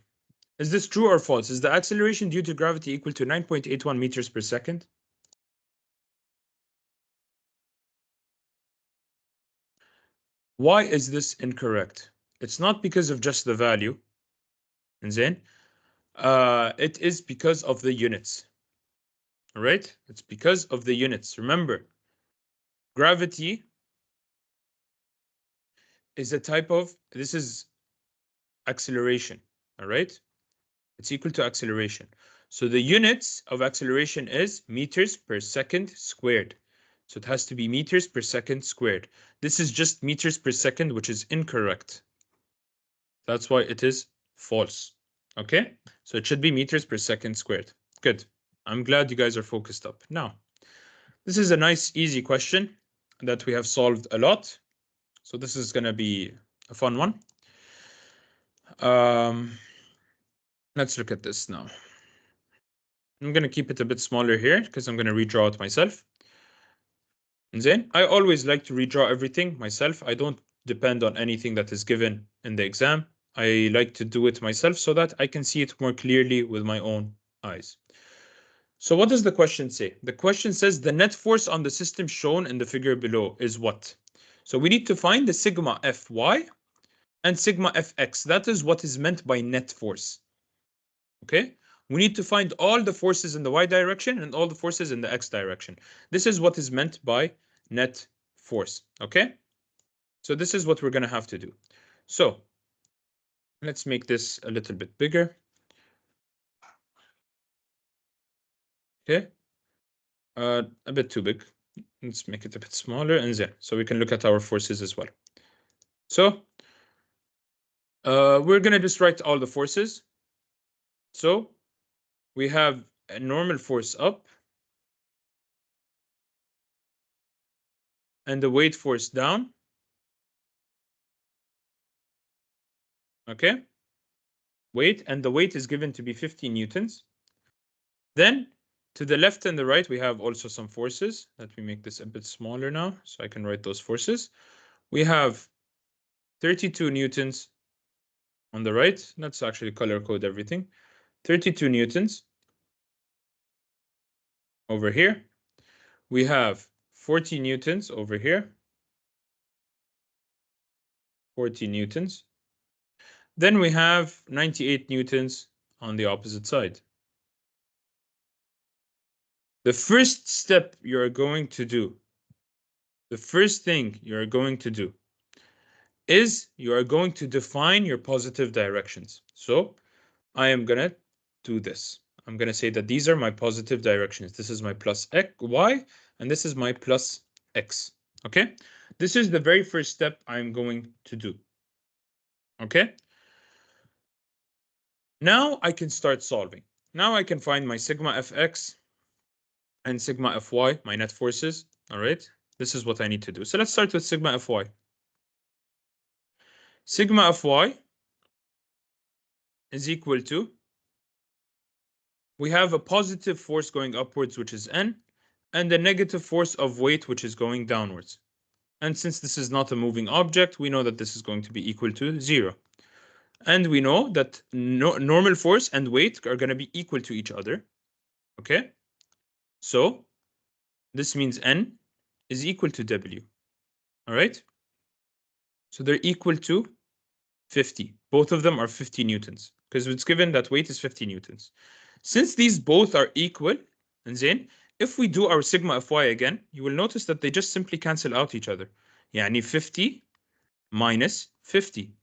Is this true or false? Is the acceleration due to gravity equal to 9.81 meters per second? Why is this incorrect? It's not because of just the value. And then it is because of the units. All right? It's because of the units. Remember, gravity is a type of, this is acceleration. All right? It's equal to acceleration. So the units of acceleration is meters per second squared. So it has to be meters per second squared. This is just meters per second, which is incorrect. That's why it is false. Okay? So it should be meters per second squared. Good. I'm glad you guys are focused up. Now, this is a nice, easy question that we have solved a lot. So this is going to be a fun one. Let's look at this now. I'm going to keep it a bit smaller here because I'm going to redraw it myself. And then I always like to redraw everything myself. I don't depend on anything that is given in the exam. I like to do it myself so that I can see it more clearly with my own eyes. So what does the question say? The question says the net force on the system shown in the figure below is what? So we need to find the sigma Fy and sigma Fx. That is what is meant by net force. Okay? We need to find all the forces in the y direction and all the forces in the x direction. This is what is meant by net force. Okay? So this is what we're going to have to do. So let's make this a little bit bigger. Okay? A bit too big. Let's make it a bit smaller and there, so we can look at our forces as well. So we're going to just write all the forces. So we have a normal force up and the weight force down. Okay? Weight, and the weight is given to be 15 newtons. Then to the left and the right, we have also some forces. Let me make this a bit smaller now so I can write those forces. We have 32 newtons on the right. Let's actually color code everything. 32 newtons over here. We have 40 newtons over here. 40 newtons. Then we have 98 newtons on the opposite side. The first step you're going to do, the first thing you're going to do is you are going to define your positive directions. So I am going to do this. I'm going to say that these are my positive directions. This is my plus x, y, and this is my plus x. Okay? This is the very first step I'm going to do. Okay? Now I can start solving. Now I can find my sigma fx and sigma Fy, my net forces. All right, this is what I need to do. So let's start with sigma Fy. Sigma Fy is equal to, we have a positive force going upwards, which is N, and a negative force of weight, which is going downwards. And since this is not a moving object, we know that this is going to be equal to 0. And we know that normal force and weight are going to be equal to each other. Okay? So this means N is equal to W. All right? So they're equal to 50. Both of them are 50 newtons because it's given that weight is 50 newtons. Since these both are equal, and then if we do our sigma Fy again, you will notice that they just simply cancel out each other. يعني 50 minus 50,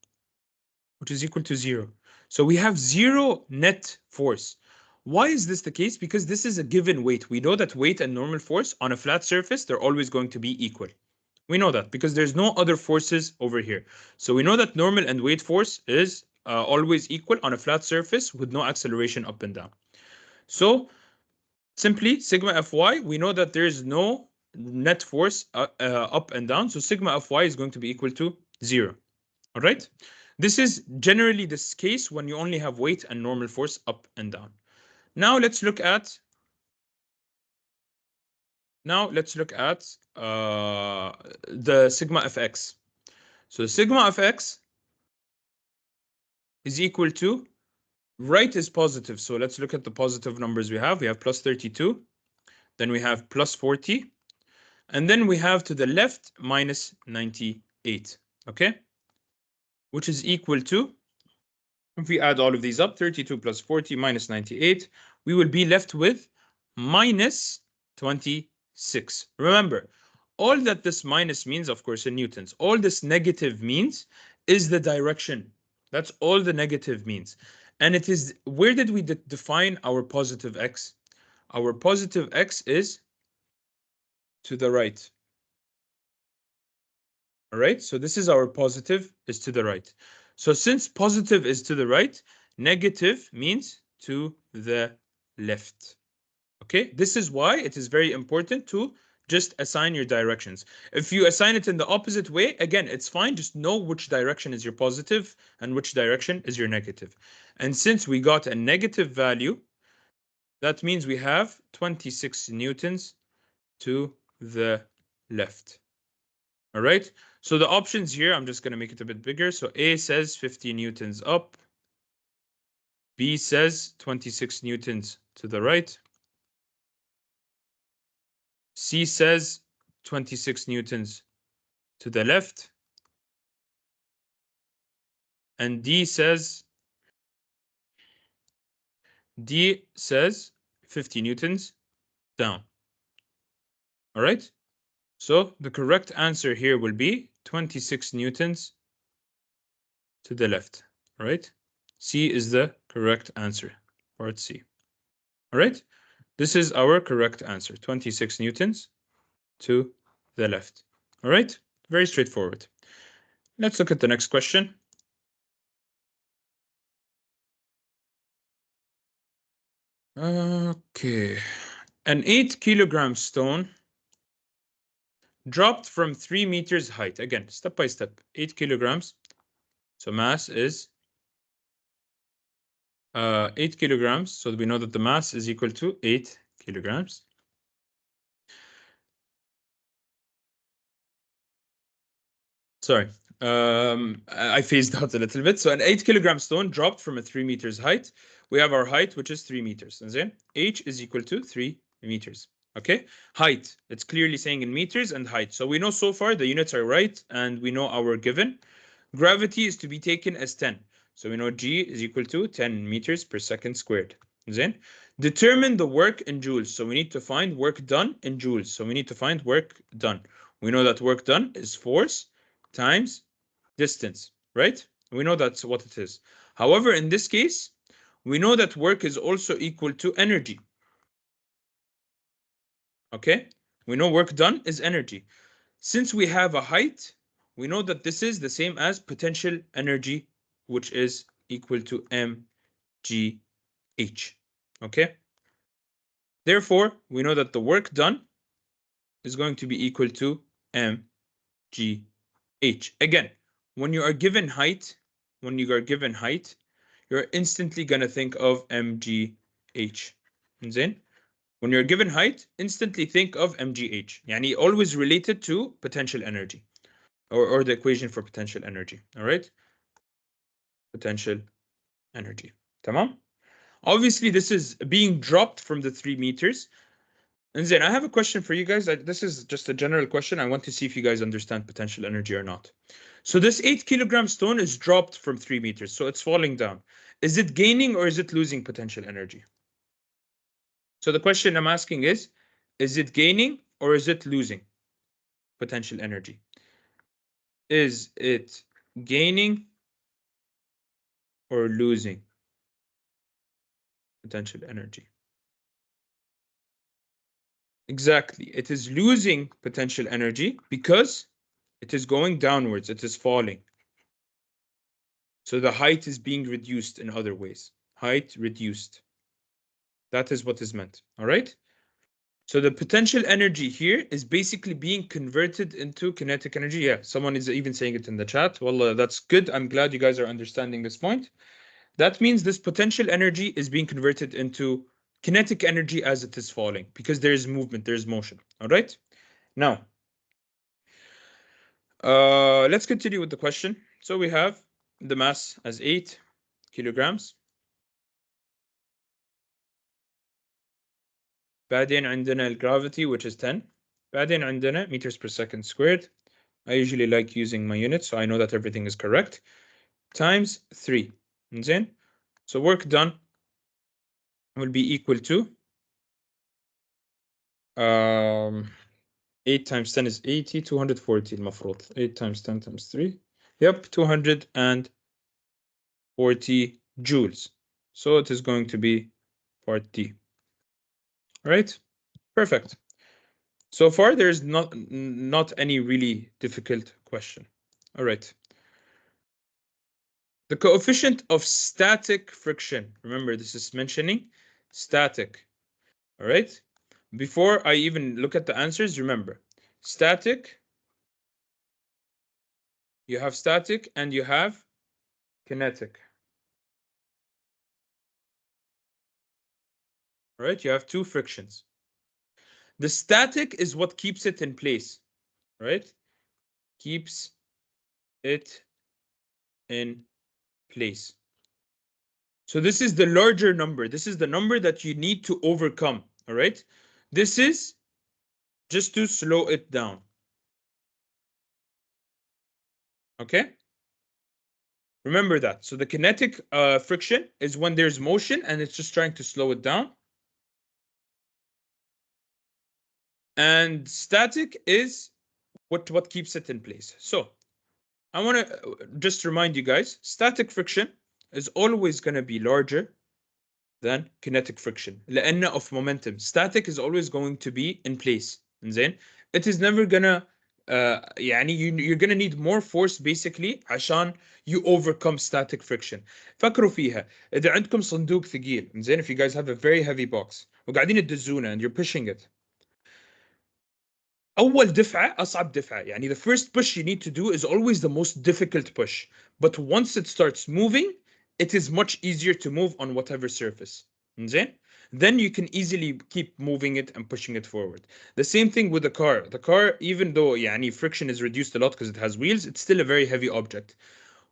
which is equal to 0. So we have 0 net force. Why is this the case? Because this is a given weight. We know that weight and normal force on a flat surface, they're always going to be equal. We know that because there's no other forces over here. So we know that normal and weight force is always equal on a flat surface with no acceleration up and down. So simply sigma Fy, we know that there is no net force up and down. So sigma Fy is going to be equal to 0. All right. This is generally this case when you only have weight and normal force up and down. Now let's look at the sigma of x. So sigma of x is equal to, right is positive. So let's look at the positive numbers we have. We have plus 32, then we have plus 40, and then we have to the left minus 98, okay? Which is equal to, if we add all of these up, 32 plus 40 minus 98, we will be left with minus 26. Remember, all that this minus means, of course, in newtons, all this negative means is the direction. That's all the negative means. And it is, where did we define our positive x? Our positive x is to the right. All right, so this is our positive is to the right. So since positive is to the right, negative means to the left. Okay, this is why it is very important to just assign your directions. If you assign it in the opposite way, again, it's fine. Just know which direction is your positive and which direction is your negative. And since we got a negative value, that means we have 26 newtons to the left. All right, so the options here, I'm just going to make it a bit bigger. So A says 50 newtons up. B says 26 newtons to the right. C says 26 newtons to the left. And D says 50 newtons down. All right, so the correct answer here will be 26 newtons to the left. All right, C is the correct answer, part C. All right, this is our correct answer, 26 newtons to the left. All right, very straightforward. Let's look at the next question. Okay, an 8-kilogram stone dropped from 3 meters height. Again, step by step, 8 kilograms. So mass is 8 kilograms. So we know that the mass is equal to 8 kilograms. Sorry, I phased out a little bit. So an 8-kilogram stone dropped from a 3 meters height. We have our height, which is 3 meters. And then h is equal to 3 meters. Okay, height, it's clearly saying in meters and height. So we know so far the units are right, and we know our given. Gravity is to be taken as 10. So we know G is equal to 10 meters per second squared. Then determine the work in joules. So we need to find work done in joules. So we need to find work done. We know that work done is force times distance, right? We know that's what it is. However, in this case, we know that work is also equal to energy. Okay? We know work done is energy. Since we have a height, we know that this is the same as potential energy, which is equal to mgh. Okay? Therefore, we know that the work done is going to be equal to mgh. Again, when you are given height, you're instantly going to think of mgh. Then, when you're given height, instantly think of mgh. Yani always related to potential energy or the equation for potential energy. All right? Potential energy. Tamam? Obviously, this is being dropped from the 3 meters. And then I have a question for you guys. This is just a general question. I want to see if you guys understand potential energy or not. So this 8 kilogram stone is dropped from 3 meters. So it's falling down. Is it gaining or is it losing potential energy? So the question I'm asking is it gaining or is it losing potential energy? Is it gaining or losing potential energy? Exactly. It is losing potential energy because it is going downwards. It is falling. So the height is being reduced in other ways. Height reduced. That is what is meant. All right? So the potential energy here is basically being converted into kinetic energy. Yeah, someone is even saying it in the chat. Well, that's good. I'm glad you guys are understanding this point. That means this potential energy is being converted into kinetic energy as it is falling because there is movement, there is motion. All right? Now, let's continue with the question. So we have the mass as 8 kilograms. بعدين عندنا gravity which is 10. بعدين عندنا meters per second squared. I usually like using my units so I know that everything is correct. Times 3. زين. So work done will be equal to 8 times 10 is 80, 240 المفروض. 8 times 10 times 3. Yep, 240 joules. So it is going to be part D. All right? Perfect. So far, there's not any really difficult question. All right. The coefficient of static friction. Remember, this is mentioning static. All right. Before I even look at the answers, remember, static, you have static and you have kinetic. All right. You have two frictions. The static is what keeps it in place. Right. Keeps it in place. So this is the larger number. This is the number that you need to overcome. All right. This is just to slow it down. Okay. Remember that. So the kinetic friction is when there's motion and it's just trying to slow it down. And static is what keeps it in place. So I want to just remind you guys, static friction is always going to be larger than kinetic friction. لأن of momentum. Static is always going to be in place. زين. It is never gonna يعني you're gonna need more force basically عشان you overcome static friction. فكروا فيها. إذا عندكم صندوق ثقيل زين, if you guys have a very heavy box وقاعدين تدزونه and you're pushing it. أول دفعة أصعب دفعة. يعني the first push you need to do is always the most difficult push. But once it starts moving, it is much easier to move on whatever surface. Then you can easily keep moving it and pushing it forward. The same thing with the car. The car, even though يعني friction is reduced a lot because it has wheels, it's still a very heavy object.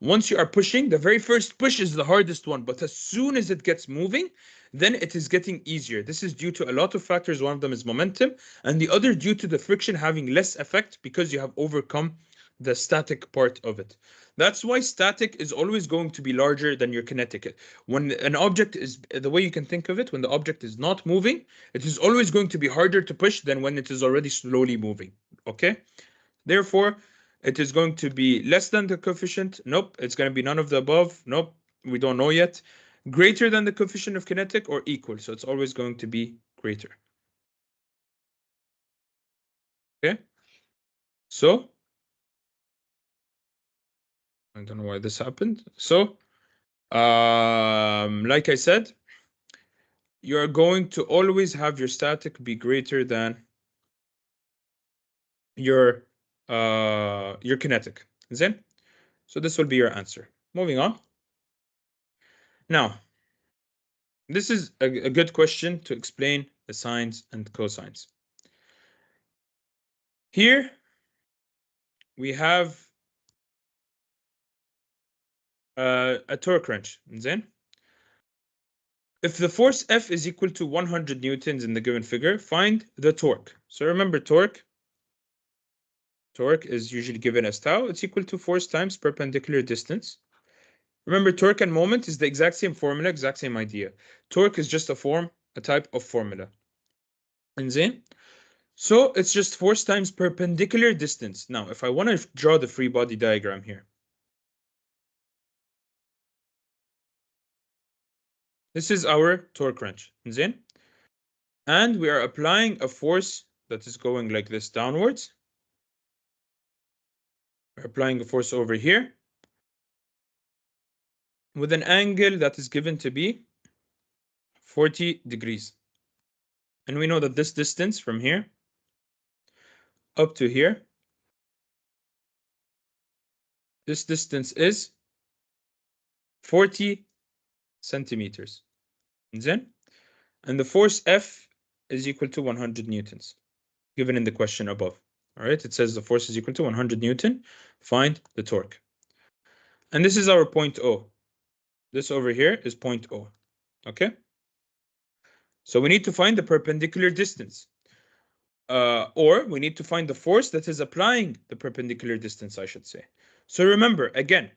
Once you are pushing, the very first push is the hardest one, but as soon as it gets moving, then it is getting easier. This is due to a lot of factors. One of them is momentum, and the other due to the friction having less effect because you have overcome the static part of it. That's why static is always going to be larger than your kinetic. When an object is, the way you can think of it, when the object is not moving, it is always going to be harder to push than when it is already slowly moving. Okay? Therefore, it is going to be less than the coefficient. Nope. It's going to be none of the above. Nope. We don't know yet. Greater than the coefficient of kinetic or equal. So it's always going to be greater. Okay. So I don't know why this happened. So like I said, you're going to always have your static be greater than your kinetic. Then, so this will be your answer. Moving on. Now, this is a good question to explain the sines and cosines. Here we have a torque wrench. Then, if the force F is equal to 100 newtons in the given figure, find the torque. So remember, torque is usually given as tau. It's equal to force times perpendicular distance. Remember, torque and moment is the exact same formula, exact same idea. Torque is just a type of formula. And then, so it's just force times perpendicular distance. Now, if I want to draw the free body diagram here, this is our torque wrench. And we are applying a force that is going like this downwards. We're applying a force over here with an angle that is given to be 40 degrees. And we know that this distance from here up to here, this distance is 40 centimeters. And the force F is equal to 100 newtons, given in the question above. All right, it says the force is equal to 100 Newton. Find the torque. And this is our point O. This over here is point O. Okay? So we need to find the perpendicular distance. Or we need to find the force that is applying the perpendicular distance, I should say. So remember, again,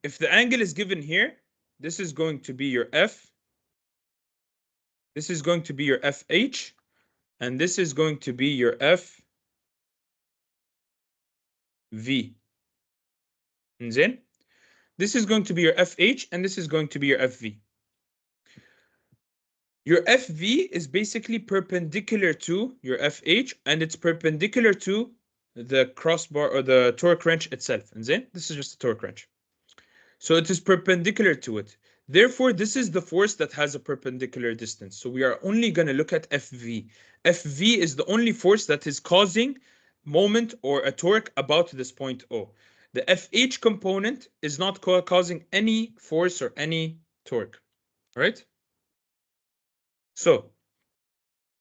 if the angle is given here, this is going to be your F. This is going to be your FH. And this is going to be your FV. And then this is going to be your FH, and this is going to be your FV. Your FV is basically perpendicular to your FH, and it's perpendicular to the crossbar or the torque wrench itself. And then this is just a torque wrench. So it is perpendicular to it. Therefore, this is the force that has a perpendicular distance. So we are only going to look at FV. FV is the only force that is causing moment or a torque about this point O. The FH component is not causing any force or any torque, right? So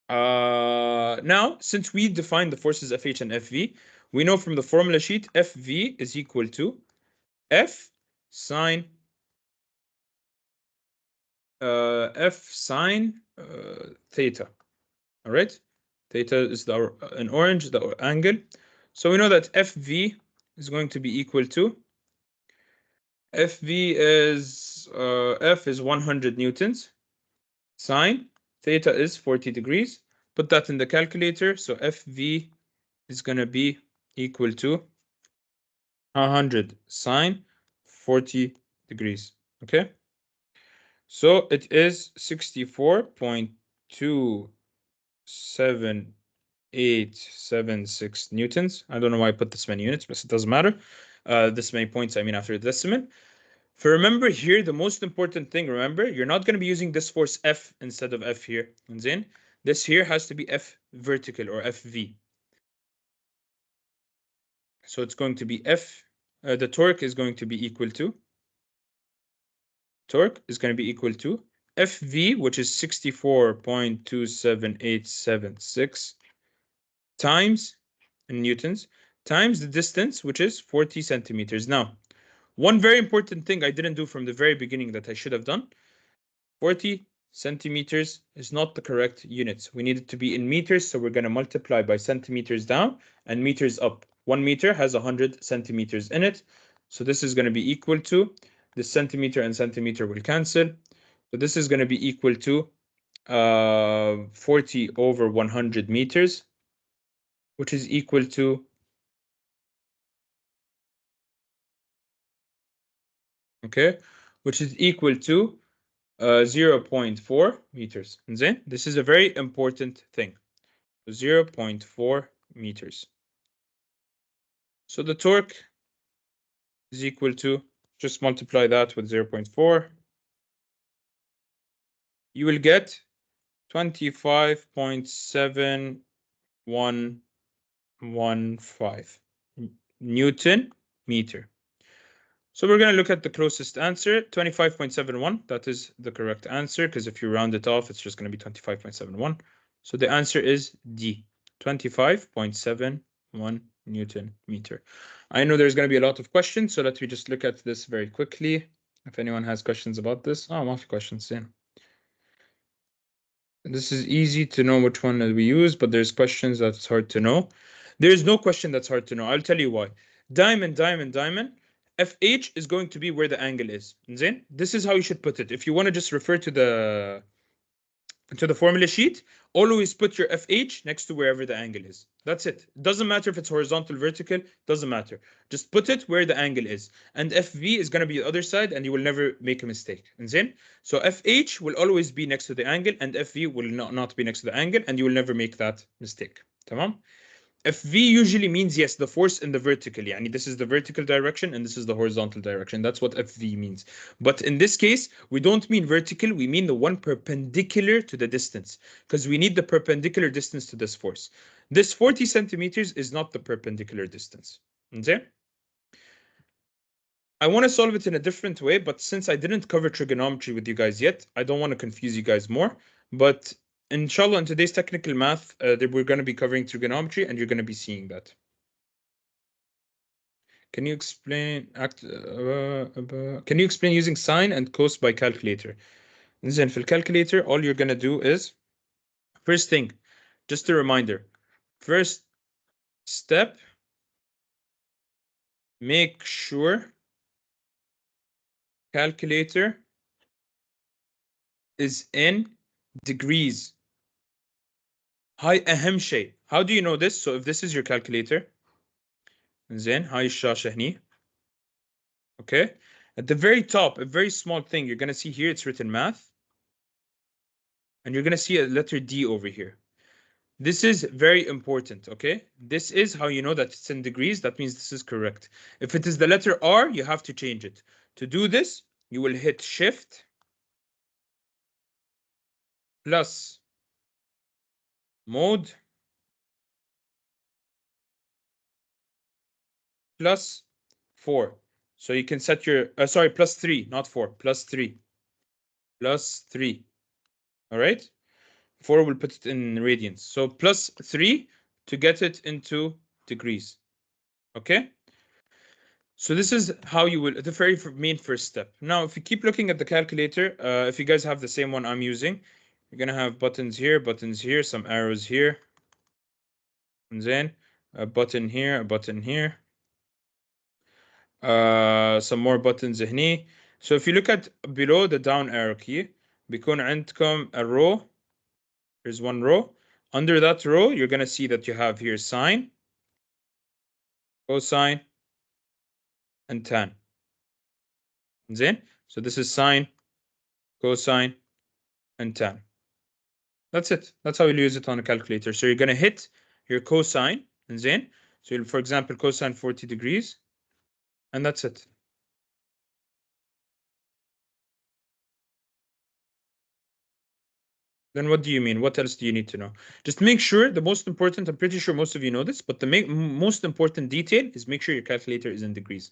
now, since we defined the forces FH and FV, we know from the formula sheet FV is equal to F sine theta. All right, theta is in orange, the angle. So we know that FV is going to be equal to FV is F is 100 newtons. Sine theta is 40 degrees. Put that in the calculator. So FV is going to be equal to 100 sine 40 degrees. Okay. So it is 64.27876 newtons. I don't know why I put this many units, but it doesn't matter. This many points, I mean, after the decimal. For remember here, the most important thing, remember, you're not going to be using this force F instead of F here. And then this here has to be F vertical or FV. So it's going to be the torque is going to be equal to FV, which is 64.27876 times in newtons, times the distance, which is 40 centimeters. Now, one very important thing I didn't do from the very beginning that I should have done, 40 centimeters is not the correct units. We need it to be in meters, so we're going to multiply by centimeters down and meters up. 1 meter has 100 centimeters in it, so this is going to be equal to, this centimeter and centimeter will cancel. So this is going to be equal to 40 over 100 meters, which is equal to which is equal to 0.4 meters. And then this is a very important thing. 0.4 meters. So the torque is equal to, just multiply that with 0.4. You will get 25.7115 Newton meter. So we're going to look at the closest answer, 25.71. That is the correct answer, because if you round it off, it's just going to be 25.71. So the answer is D, 25.71 Newton meter. I know there's going to be a lot of questions, so let me just look at this very quickly. If anyone has questions about this. Oh, more questions, yeah. This is easy to know which one that we use, but there's questions that's hard to know. There's no question that's hard to know. I'll tell you why. Diamond, diamond, diamond. FH is going to be where the angle is. Then this is how you should put it. If you want to just refer to the formula sheet, always put your FH next to wherever the angle is. That's it. Doesn't matter if it's horizontal, vertical, doesn't matter. Just put it where the angle is. And FV is going to be the other side, and you will never make a mistake. Then, so FH will always be next to the angle, and FV will not be next to the angle, and you will never make that mistake. Tamam? FV usually means, yes, the force in the vertical. Yani this is the vertical direction and this is the horizontal direction. That's what FV means. But in this case, we don't mean vertical. We mean the one perpendicular to the distance, because we need the perpendicular distance to this force. This 40 centimeters is not the perpendicular distance. Okay? I want to solve it in a different way, but since I didn't cover trigonometry with you guys yet, I don't want to confuse you guys more. But inshallah, in today's technical math, we're going to be covering trigonometry, and you're going to be seeing that. Can you explain using sine and cos by calculator? Then for calculator, all you're going to do is, first thing, just a reminder, first step, make sure calculator is in degrees. هاي أهم شيء. How do you know this? So if this is your calculator, زين هاي الشاشة هني. Okay. At the very top, a very small thing, you're going to see here, it's written math. And you're going to see a letter D over here. This is very important, okay? This is how you know that it's in degrees. That means this is correct. If it is the letter R, you have to change it. To do this, you will hit Shift plus Mode plus 4. So you can set your, sorry, plus 3, not 4, plus 3. Plus 3. All right? 4 will put it in radians. So plus 3 to get it into degrees. Okay? So this is how you will, the very main first step. Now, if you keep looking at the calculator, if you guys have the same one I'm using, you're going to have buttons here, some arrows here. And then a button here, a button here. Some more buttons هني. So if you look at below the down arrow key, بيكون عندكم a row. There's one row. Under that row, you're going to see that you have here sine, cosine, and tan. زين? So this is sine, cosine, and tan. That's it. That's how you'll use it on a calculator. So you're going to hit your cosine, and then, so you'll, for example, cosine 40 degrees, and that's it. Then what do you mean? What else do you need to know? Just make sure, the most important, I'm pretty sure most of you know this, but the most important detail is make sure your calculator is in degrees.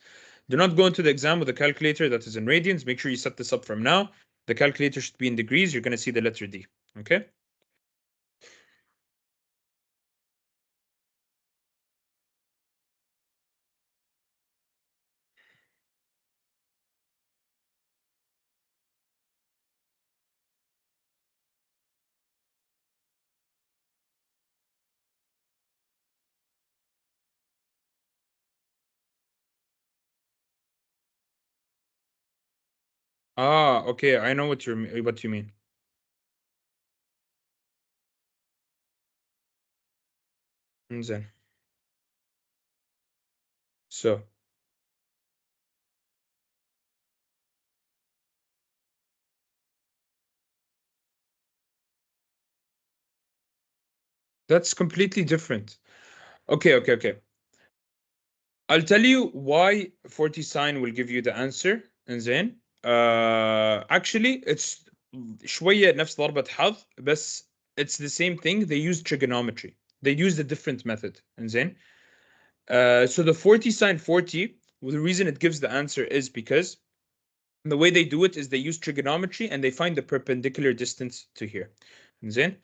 Do not go into the exam with a calculator that is in radians. Make sure you set this up from now. The calculator should be in degrees. You're going to see the letter D. Okay? Ah, okay. I know what you mean. Then. So. That's completely different. Okay. I'll tell you why 40 sine will give you the answer, and then actually it's شوية نفس ضربة حظ بس it's the same thing. They use trigonometry. They used a different method. And then, so the 40 sine 40, well, the reason it gives the answer is because the way they do it is they use trigonometry and they find the perpendicular distance to here. And then,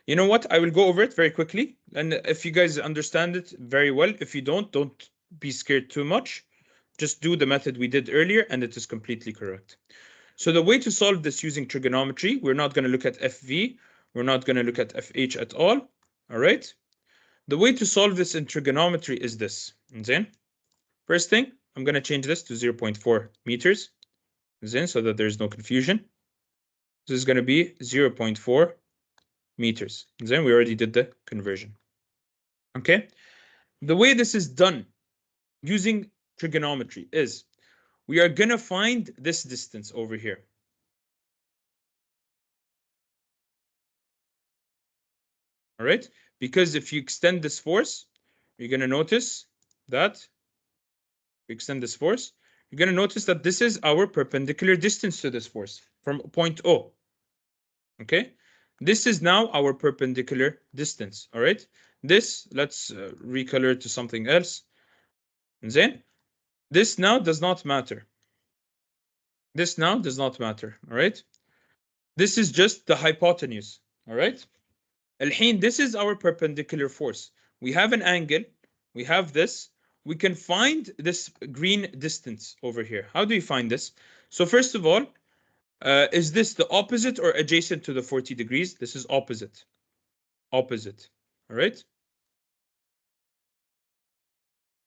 you know what? I will go over it very quickly. And if you guys understand it very well, if you don't be scared too much. Just do the method we did earlier and it is completely correct. So the way to solve this using trigonometry, we're not going to look at FV. We're not going to look at FH at all. All right. The way to solve this in trigonometry is this. And then, first thing, I'm going to change this to 0.4 meters. And then, so that there's no confusion. This is going to be 0.4 meters. And then we already did the conversion. Okay. The way this is done using trigonometry is we are going to find this distance over here. All right, because if you extend this force, you're going to notice that extend this force, you're going to notice that this is our perpendicular distance to this force from point O. Okay, this is now our perpendicular distance. All right, this, let's recolor to something else. And then this now does not matter. This now does not matter. All right, this is just the hypotenuse. All right, الحين, this is our perpendicular force. We have an angle. We have this. We can find this green distance over here. How do you find this? So first of all, is this the opposite or adjacent to the 40 degrees? This is opposite. Opposite. All right.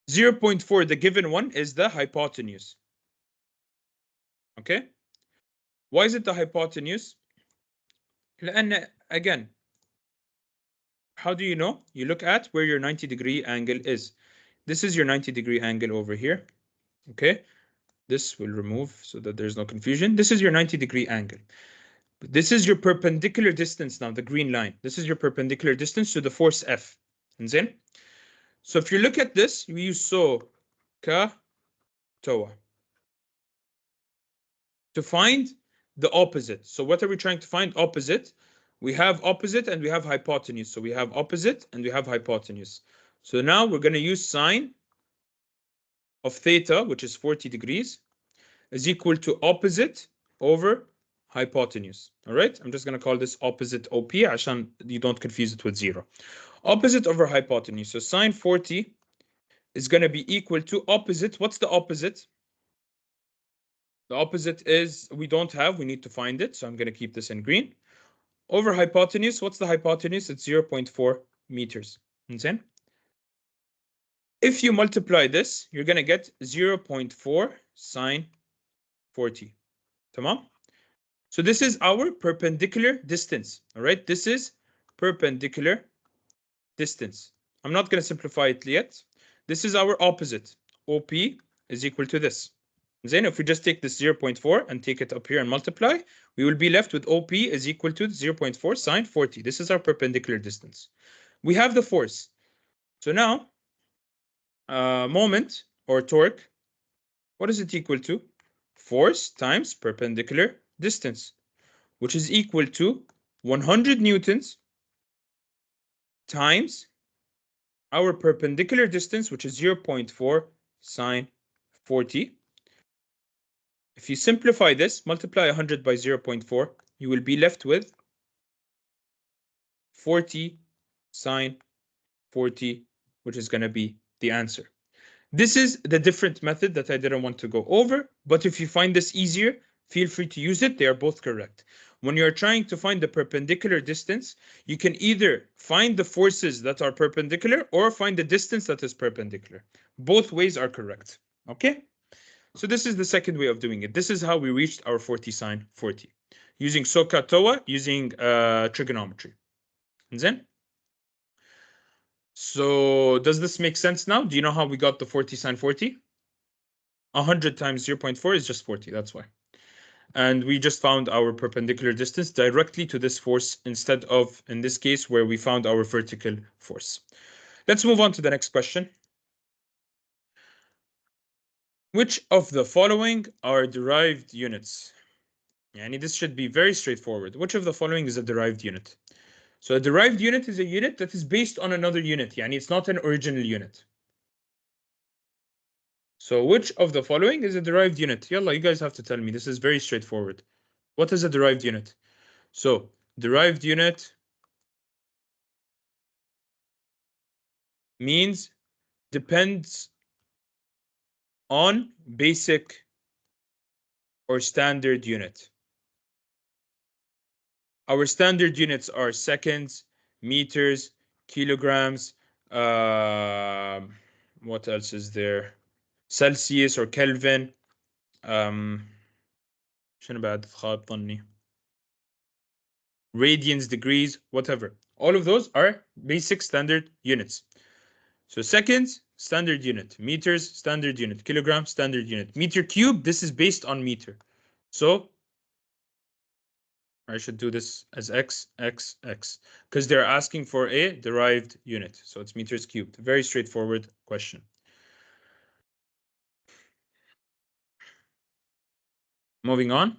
0.4, the given one, is the hypotenuse. Okay. Why is it the hypotenuse? لأن, again, how do you know? You look at where your 90-degree angle is. This is your 90-degree angle over here. Okay. This will remove so that there's no confusion. This is your 90-degree angle. This is your perpendicular distance now, the green line. This is your perpendicular distance to the force F. And then, so if you look at this, we use so ka toa to find the opposite. So what are we trying to find? Opposite. We have opposite and we have hypotenuse. So we have opposite and we have hypotenuse. So now we're going to use sine of theta, which is 40 degrees, is equal to opposite over hypotenuse. All right, I'm just going to call this opposite OP عشان you don't confuse it with 0. Opposite over hypotenuse. So sine 40 is going to be equal to opposite. What's the opposite? The opposite is we don't have. We need to find it. So I'm going to keep this in green. Over hypotenuse. What's the hypotenuse? It's 0.4 meters. And then, if you multiply this, you're going to get 0.4 sine 40. Tamam? So this is our perpendicular distance. All right, this is perpendicular distance. I'm not going to simplify it yet. This is our opposite. OP is equal to this. Then if we just take this 0.4 and take it up here and multiply, we will be left with OP is equal to 0.4 sine 40. This is our perpendicular distance. We have the force. So now, moment or torque, what is it equal to? Force times perpendicular distance, which is equal to 100 newtons times our perpendicular distance, which is 0.4 sine 40. If you simplify this, multiply 100 by 0.4, you will be left with 40 sine 40, which is going to be the answer. This is the different method that I didn't want to go over, but if you find this easier, feel free to use it. They are both correct. When you're trying to find the perpendicular distance, you can either find the forces that are perpendicular or find the distance that is perpendicular. Both ways are correct. Okay? So this is the second way of doing it. This is how we reached our 40 sine 40. Using SOHCAHTOA, using trigonometry. And then? So does this make sense now? Do you know how we got the 40 sine 40? 100 times 0.4 is just 40, that's why. And we just found our perpendicular distance directly to this force instead of, in this case, where we found our vertical force. Let's move on to the next question. Which of the following are derived units? Yani this should be very straightforward. Which of the following is a derived unit? So a derived unit is a unit that is based on another unit. يعني it's not an original unit. So which of the following is a derived unit? Yalla, you guys have to tell me. This is very straightforward. What is a derived unit? So derived unit means depends on basic or standard unit. Our standard units are seconds, meters, kilograms, what else is there? Celsius or Kelvin. شنو بعد خابطني? Radians, degrees, whatever. All of those are basic standard units. So seconds, standard unit. Meters, standard unit. Kilogram, standard unit. Meter cube, this is based on meter. So I should do this as x, x, x, because they're asking for a derived unit. So it's meters cubed. Very straightforward question. Moving on.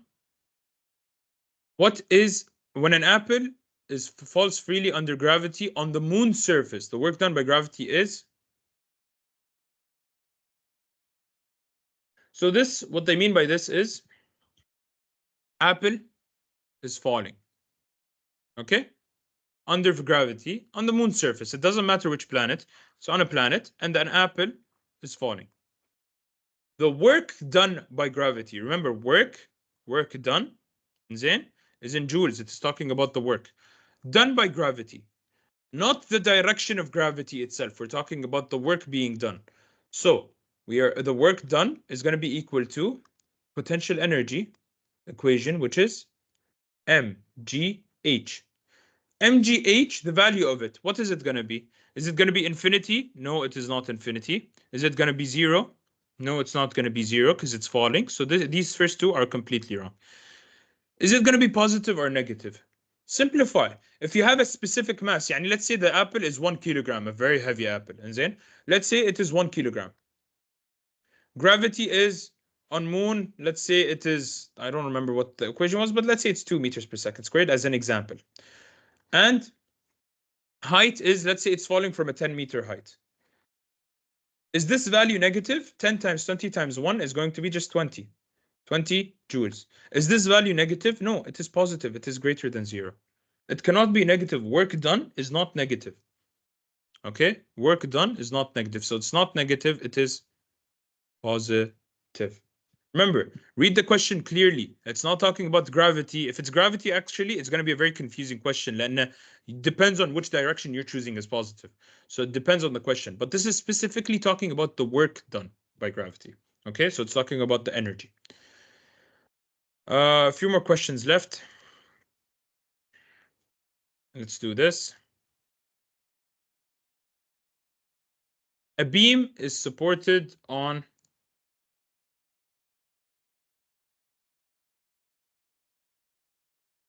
What is when an apple falls freely under gravity on the moon's surface? The work done by gravity is. So this, what they mean by this is apple is falling. Okay? Under gravity on the moon's surface. It doesn't matter which planet. It's on a planet and an apple is falling. The work done by gravity. Remember, work done is in joules. It's talking about the work done by gravity, not the direction of gravity itself. We're talking about the work being done. So the work done is going to be equal to potential energy equation, which is mgh. mgh, the value of it, what is it going to be? Is it going to be infinity? No, it is not infinity. Is it going to be 0? No, it's not going to be 0 because it's falling. So these first two are completely wrong. Is it going to be positive or negative? Simplify. If you have a specific mass, يعني let's say the apple is 1 kilogram, a very heavy apple, and then let's say it is 1 kilogram. Gravity is on moon, let's say it is, I don't remember what the equation was, but let's say it's 2 meters per second squared as an example. And height is, let's say it's falling from a 10-meter height. Is this value negative? 10 times 20 times 1 is going to be just 20. 20 joules. Is this value negative? No, it is positive. It is greater than 0. It cannot be negative. Work done is not negative. Okay? Work done is not negative. So it's not negative. It is positive. Remember, read the question clearly. It's not talking about gravity. If it's gravity, actually, it's going to be a very confusing question. It depends on which direction you're choosing as positive. So it depends on the question. But this is specifically talking about the work done by gravity. Okay, so it's talking about the energy. A few more questions left. Let's do this. A beam is supported on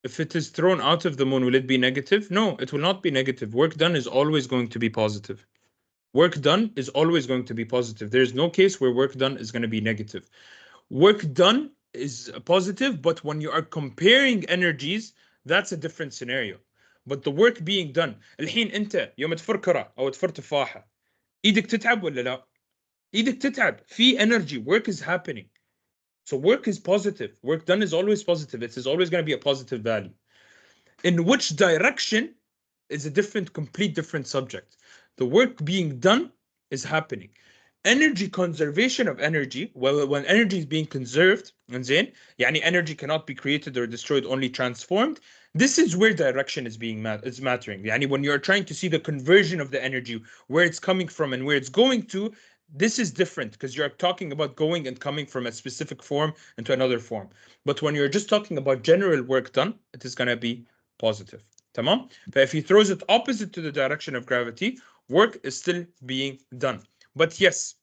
if it is thrown out of the moon, will it be negative? No, it will not be negative. Work done is always going to be positive. Work done is always going to be positive. There's no case where work done is going to be negative. Work done is positive, but when you are comparing energies, that's a different scenario. But the work being done, الحين انت يوم تفر كرة او تفر تفاحة ايدك تتعب ولا لا؟ ايدك تتعب. في energy, work is happening. So work is positive. Work done is always positive. It is always going to be a positive value. In which direction is a complete different subject. The work being done is happening. Energy conservation of energy, well, when energy is being conserved, يعني energy cannot be created or destroyed, only transformed. This is where direction is mattering. يعني when you're trying to see the conversion of the energy, where it's coming from and where it's going to, this is different because you're talking about going and coming from a specific form into another form. But when you're just talking about general work done, it is going to be positive. تمام? If he throws it opposite to the direction of gravity, work is still being done. But yes,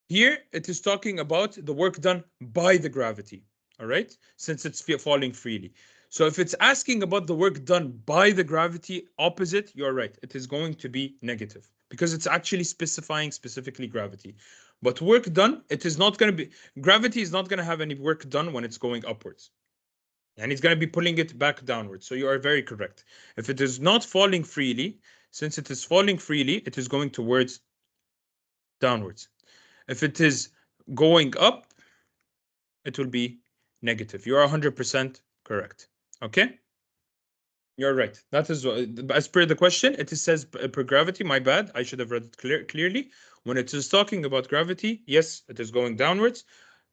here it is talking about the work done by the gravity, all right? Since it's falling freely. So if it's asking about the work done by the gravity opposite, you're right. It is going to be negative because it's actually specifying specifically gravity. But work done, it is not going to be, gravity is not going to have any work done when it's going upwards. And it's going to be pulling it back downwards. So you are very correct. If it is not falling freely, since it is falling freely, it is going towards downwards. If it is going up, it will be negative. You are 100% correct. Okay? You're right. That is as per the question. It says per gravity. My bad. I should have read it clearly. When it is talking about gravity, yes, it is going downwards.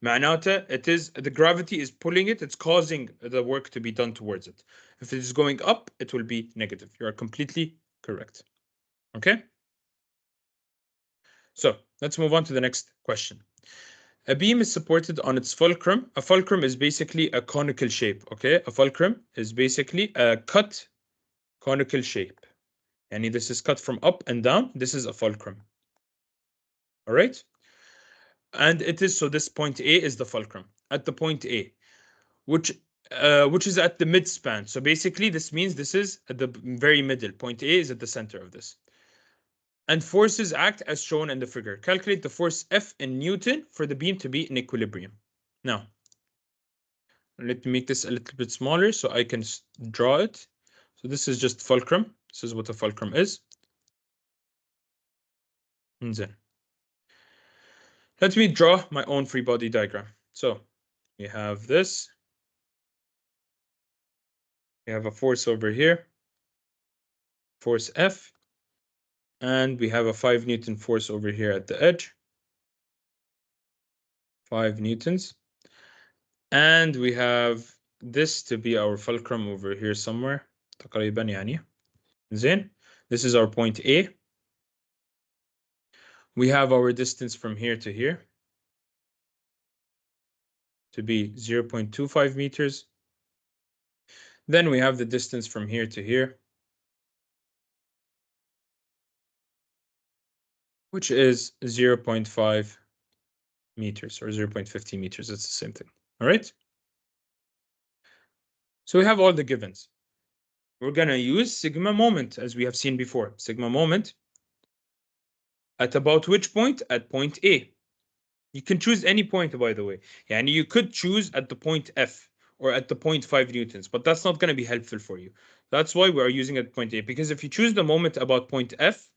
معناته it is the gravity is pulling it. It's causing the work to be done towards it. If it is going up, it will be negative. You are completely correct. Okay. So let's move on to the next question. A beam is supported on its fulcrum. A fulcrum is basically a conical shape. Okay, a fulcrum is basically a cut conical shape. And this is cut from up and down. This is a fulcrum. All right. And it is, so this point A is the fulcrum. At the point A, which is at the mid span. So basically this means this is at the very middle. Point A is at the center of this. And forces act as shown in the figure. Calculate the force F in Newton for the beam to be in equilibrium. Now, let me make this a little bit smaller so I can draw it. So this is just fulcrum. This is what a fulcrum is. And then let me draw my own free body diagram. So we have this. We have a force over here, force F, and we have a 5 Newton force over here at the edge, 5 Newtons. And we have this to be our fulcrum over here somewhere. تقريبا يعني. زين. This is our point A. We have our distance from here to here to be 0.25 meters. Then we have the distance from here to here, which is 0.5 meters or 0.50 meters. It's the same thing. All right. So we have all the givens. We're going to use sigma moment as we have seen before. Sigma moment at about which point? At point A. You can choose any point, by the way. And you could choose at the point F or at the point 5 newtons, but that's not going to be helpful for you. That's why we are using at point A, because if you choose the moment about point F,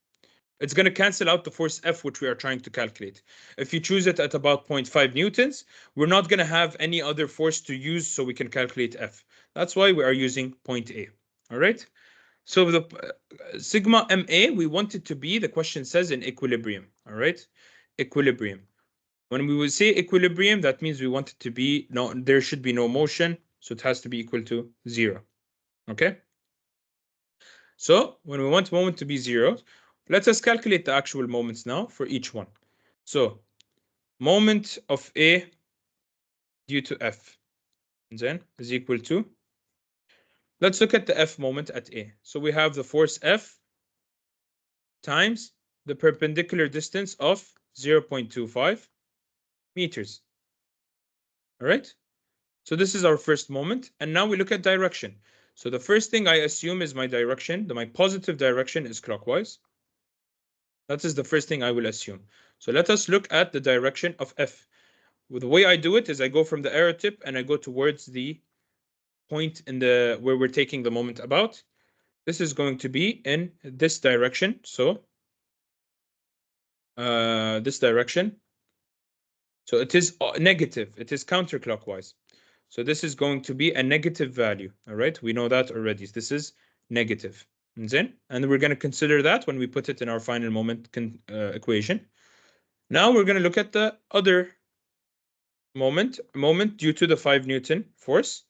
it's going to cancel out the force F, which we are trying to calculate. If you choose it at about 0.5 newtons, we're not going to have any other force to use so we can calculate F. That's why we are using point A. All right. So the sigma MA, we want it to be, the question says, in equilibrium. All right. Equilibrium. When we will say equilibrium, that means we want it to be, no, there should be no motion. So it has to be equal to 0. Okay. So when we want moment to be 0, let us calculate the actual moments now for each one. So moment of A due to F then is equal to, let's look at the F moment at A. So we have the force F times the perpendicular distance of 0.25 meters. All right. So this is our first moment. And now we look at direction. So the first thing I assume is my direction. My positive direction is clockwise. That is the first thing I will assume. So let us look at the direction of F. Well, the way I do it is I go from the arrow tip and I go towards the point in the where we're taking the moment about. This is going to be in this direction. So this direction. So it is negative. It is counterclockwise. So this is going to be a negative value. All right. We know that already. This is negative. And we're going to consider that when we put it in our final moment equation. Now we're going to look at the other moment due to the 5 Newton force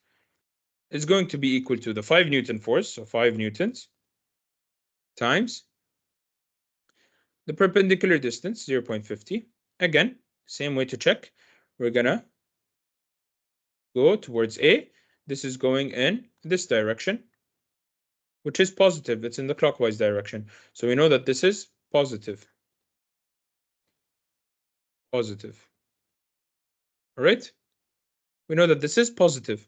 is going to be equal to the 5 Newton force, so 5 newtons, times the perpendicular distance, 0.50. Again, same way to check. We're going to go towards A. This is going in this direction, which is positive. It's in the clockwise direction. So we know that this is positive. Positive. All right? We know that this is positive.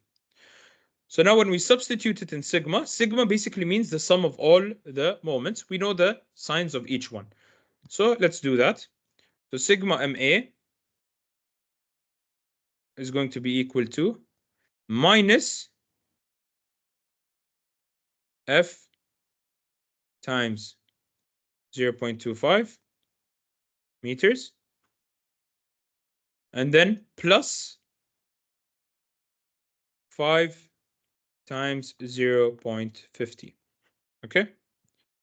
So now when we substitute it in sigma, sigma basically means the sum of all the moments. We know the signs of each one. So let's do that. So sigma MA is going to be equal to minus F times 0.25 meters, and then plus 5 times 0.50. Okay?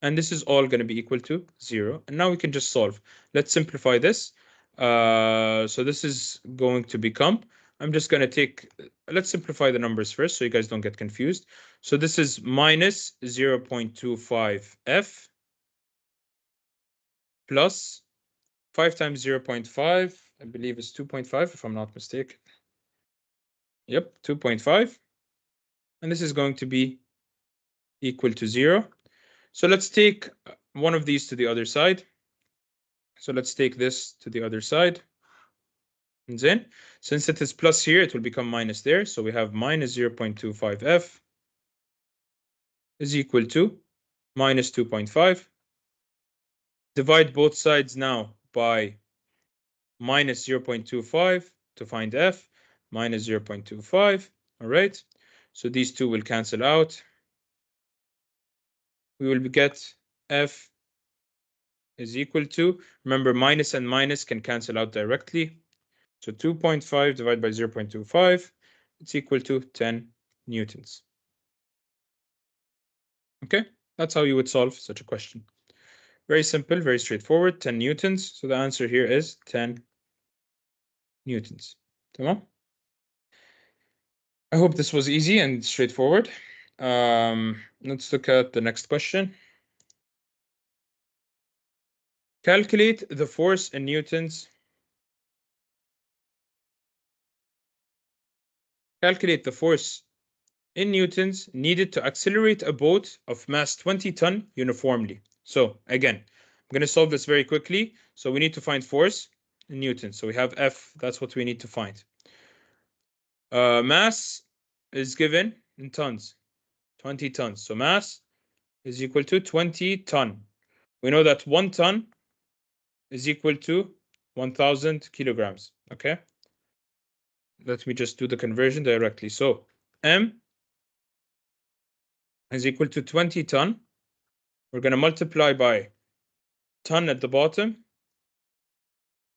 And this is all going to be equal to 0. And now we can just solve. Let's simplify this. So this is going to become, I'm just going to take, let's simplify the numbers first so you guys don't get confused. So this is minus 0.25 F plus 5 times 0.5, I believe is 2.5 if I'm not mistaken. Yep, 2.5. And this is going to be equal to 0. So let's take one of these to the other side. So let's take this to the other side. And then, since it is plus here, it will become minus there. So we have minus 0.25 F is equal to minus 2.5. Divide both sides now by minus 0.25 to find F, minus 0.25. All right. So these two will cancel out. We will get F is equal to, remember, minus and minus can cancel out directly. So 2.5 divided by 0.25, it's equal to 10 newtons. Okay, that's how you would solve such a question. Very simple, very straightforward, 10 newtons. So the answer here is 10 newtons. Tamam? I hope this was easy and straightforward. Let's look at the next question. Calculate the force in newtons. Calculate the force in newtons needed to accelerate a boat of mass 20 ton uniformly. So again, I'm going to solve this very quickly. So we need to find force in newtons. So we have F, that's what we need to find. Mass is given in tons, 20 tons. So mass is equal to 20 ton. We know that 1 ton is equal to 1,000 kilograms. Okay. Let me just do the conversion directly. So M is equal to 20 ton. We're going to multiply by ton at the bottom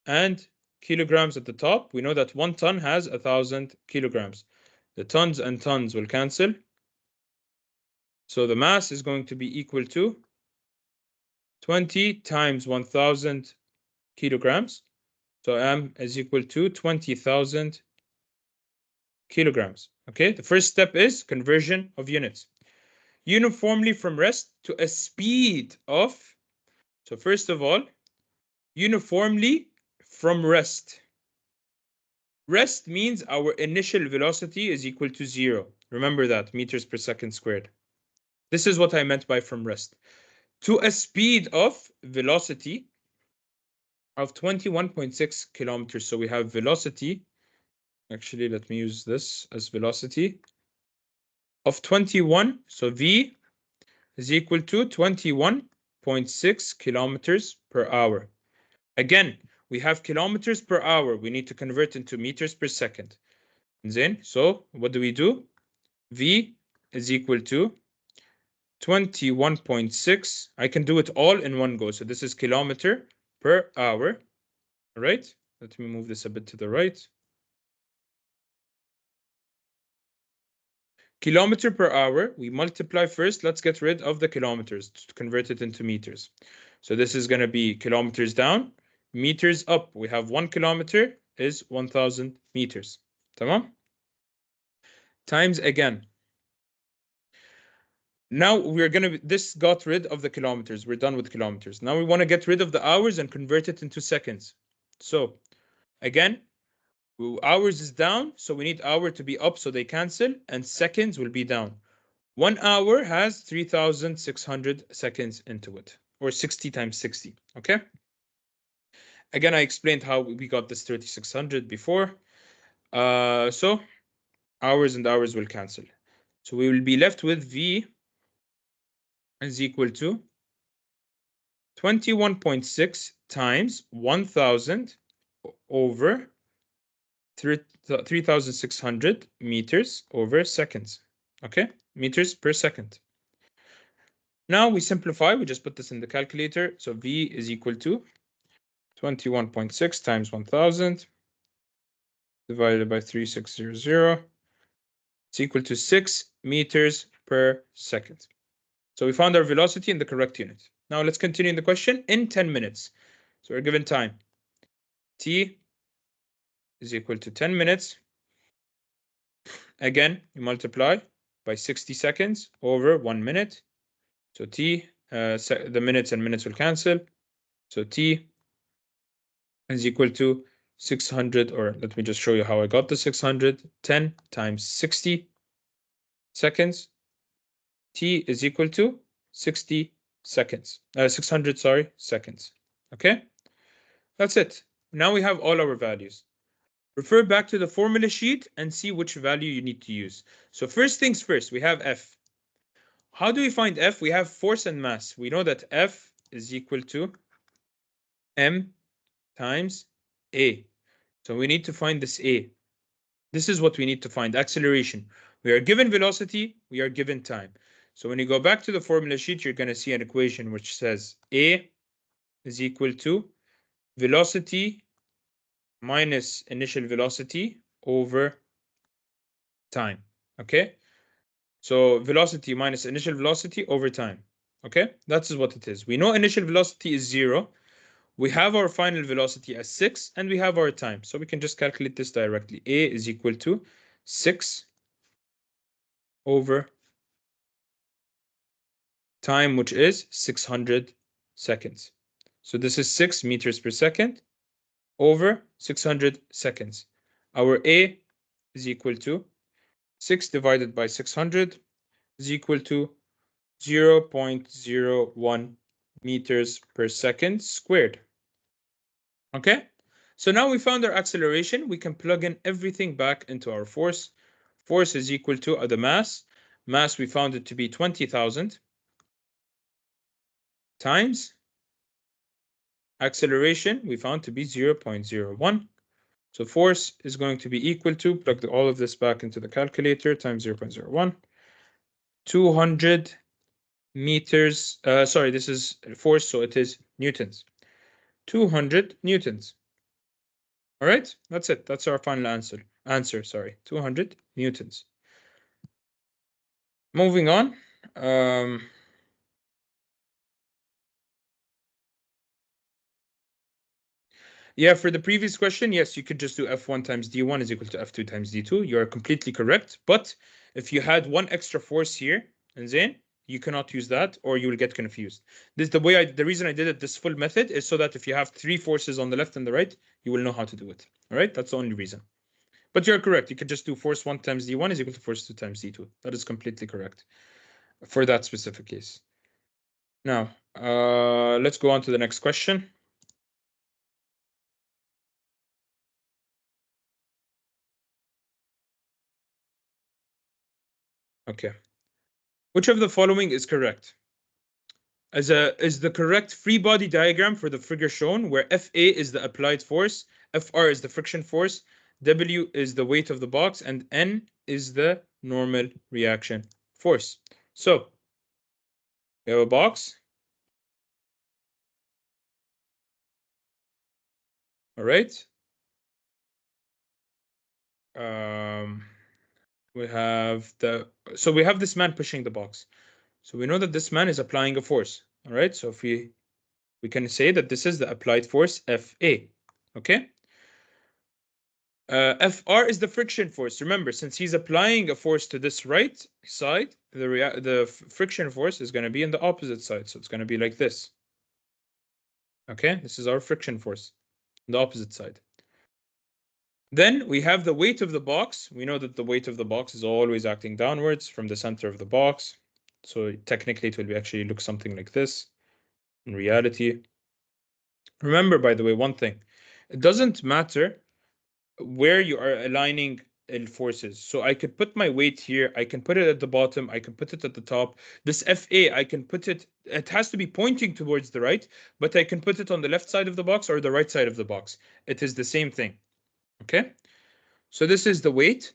and kilograms at the top. We know that 1 ton has 1,000 kilograms. The tons and tons will cancel. So the mass is going to be equal to 20 times 1,000 kilograms. So M is equal to 20,000 kilograms. Okay, the first step is conversion of units. Uniformly from rest to a speed of, so first of all, uniformly from rest. Rest means our initial velocity is equal to 0. Remember that, meters per second squared. This is what I meant by from rest. To a speed of velocity of 21.6 kilometers. So we have velocity. Actually, let me use this as velocity of 21. So V is equal to 21.6 kilometers per hour. Again, we have kilometers per hour. We need to convert into meters per second. And then, so what do? V is equal to 21.6. I can do it all in one go. So this is kilometer per hour. All right. Let me move this a bit to the right. Kilometer per hour, we multiply first. Let's get rid of the kilometers to convert it into meters. So this is going to be kilometers down, meters up. We have 1 kilometer is 1,000 meters. Tamam? Times again. Now we're going to, this got rid of the kilometers. We're done with kilometers. Now we want to get rid of the hours and convert it into seconds. So again, hours is down, so we need hour to be up so they cancel, and seconds will be down. 1 hour has 3,600 seconds into it, or 60 times 60, okay? Again, I explained how we got this 3,600 before. So hours and hours will cancel. So we will be left with V is equal to 21.6 times 1,000 over 3,600 meters over seconds. Okay, meters per second. Now we simplify, we just put this in the calculator. So V is equal to 21.6 times 1000 divided by 3600. It's equal to 6 meters per second. So we found our velocity in the correct unit. Now let's continue in the question in 10 minutes. So we're given time. T is equal to 10 minutes. Again, you multiply by 60 seconds over 1 minute. So T, the minutes and minutes will cancel. So T is equal to 600, or let me just show you how I got the 600. 10 times 60 seconds. T is equal to 60 seconds. 600, sorry, seconds. Okay? That's it. Now we have all our values. Refer back to the formula sheet and see which value you need to use. So first things first, we have F. How do we find F? We have force and mass. We know that F is equal to M times A. So we need to find this A. This is what we need to find, acceleration. We are given velocity, we are given time. So when you go back to the formula sheet, you're going to see an equation which says A is equal to velocity minus initial velocity over time. Okay? So velocity minus initial velocity over time. Okay? That is what it is. We know initial velocity is 0. We have our final velocity as 6, and we have our time. So we can just calculate this directly. A is equal to 6 over time, which is 600 seconds. So this is 6 meters per second over 600 seconds. Our A is equal to 6 divided by 600 is equal to 0.01 meters per second squared. Okay, so now we found our acceleration. We can plug in everything back into our force. Force is equal to the mass. Mass, we found it to be 20,000 times acceleration, we found to be 0.01. So force is going to be equal to, plug all of this back into the calculator, times 0.01. 200 meters, sorry, this is force, so it is newtons. 200 newtons. All right, that's it. That's our final answer, sorry, 200 newtons. Moving on. Yeah, for the previous question, yes, you could just do F1 times D1 is equal to F2 times D2. You are completely correct. But if you had one extra force here, and then you cannot use that, or you will get confused. This the reason I did it this full method is so that if you have 3 forces on the left and the right, you will know how to do it. All right, that's the only reason. But you're correct. You could just do force 1 times D1 is equal to force 2 times D2. That is completely correct for that specific case. Now, let's go on to the next question. Okay. Which of the following is correct? Is the correct free body diagram for the figure shown, where FA is the applied force, FR is the friction force, W is the weight of the box, and N is the normal reaction force. So we have a box. All right. We have this man pushing the box. So we know that this man is applying a force. All right. So if we can say that this is the applied force FA. Okay. FR is the friction force. Remember, since he's applying a force to this right side, the friction force is going to be in the opposite side. So it's going to be like this. Okay, this is our friction force, the opposite side. Then we have the weight of the box. We know that the weight of the box is always acting downwards from the center of the box. So technically it will actually look something like this in reality. Remember, by the way, one thing. It doesn't matter where you are aligning forces. So I could put my weight here. I can put it at the bottom. I can put it at the top. This FA, I can put it, it has to be pointing towards the right, but I can put it on the left side of the box or the right side of the box. It is the same thing. Okay. So this is the weight.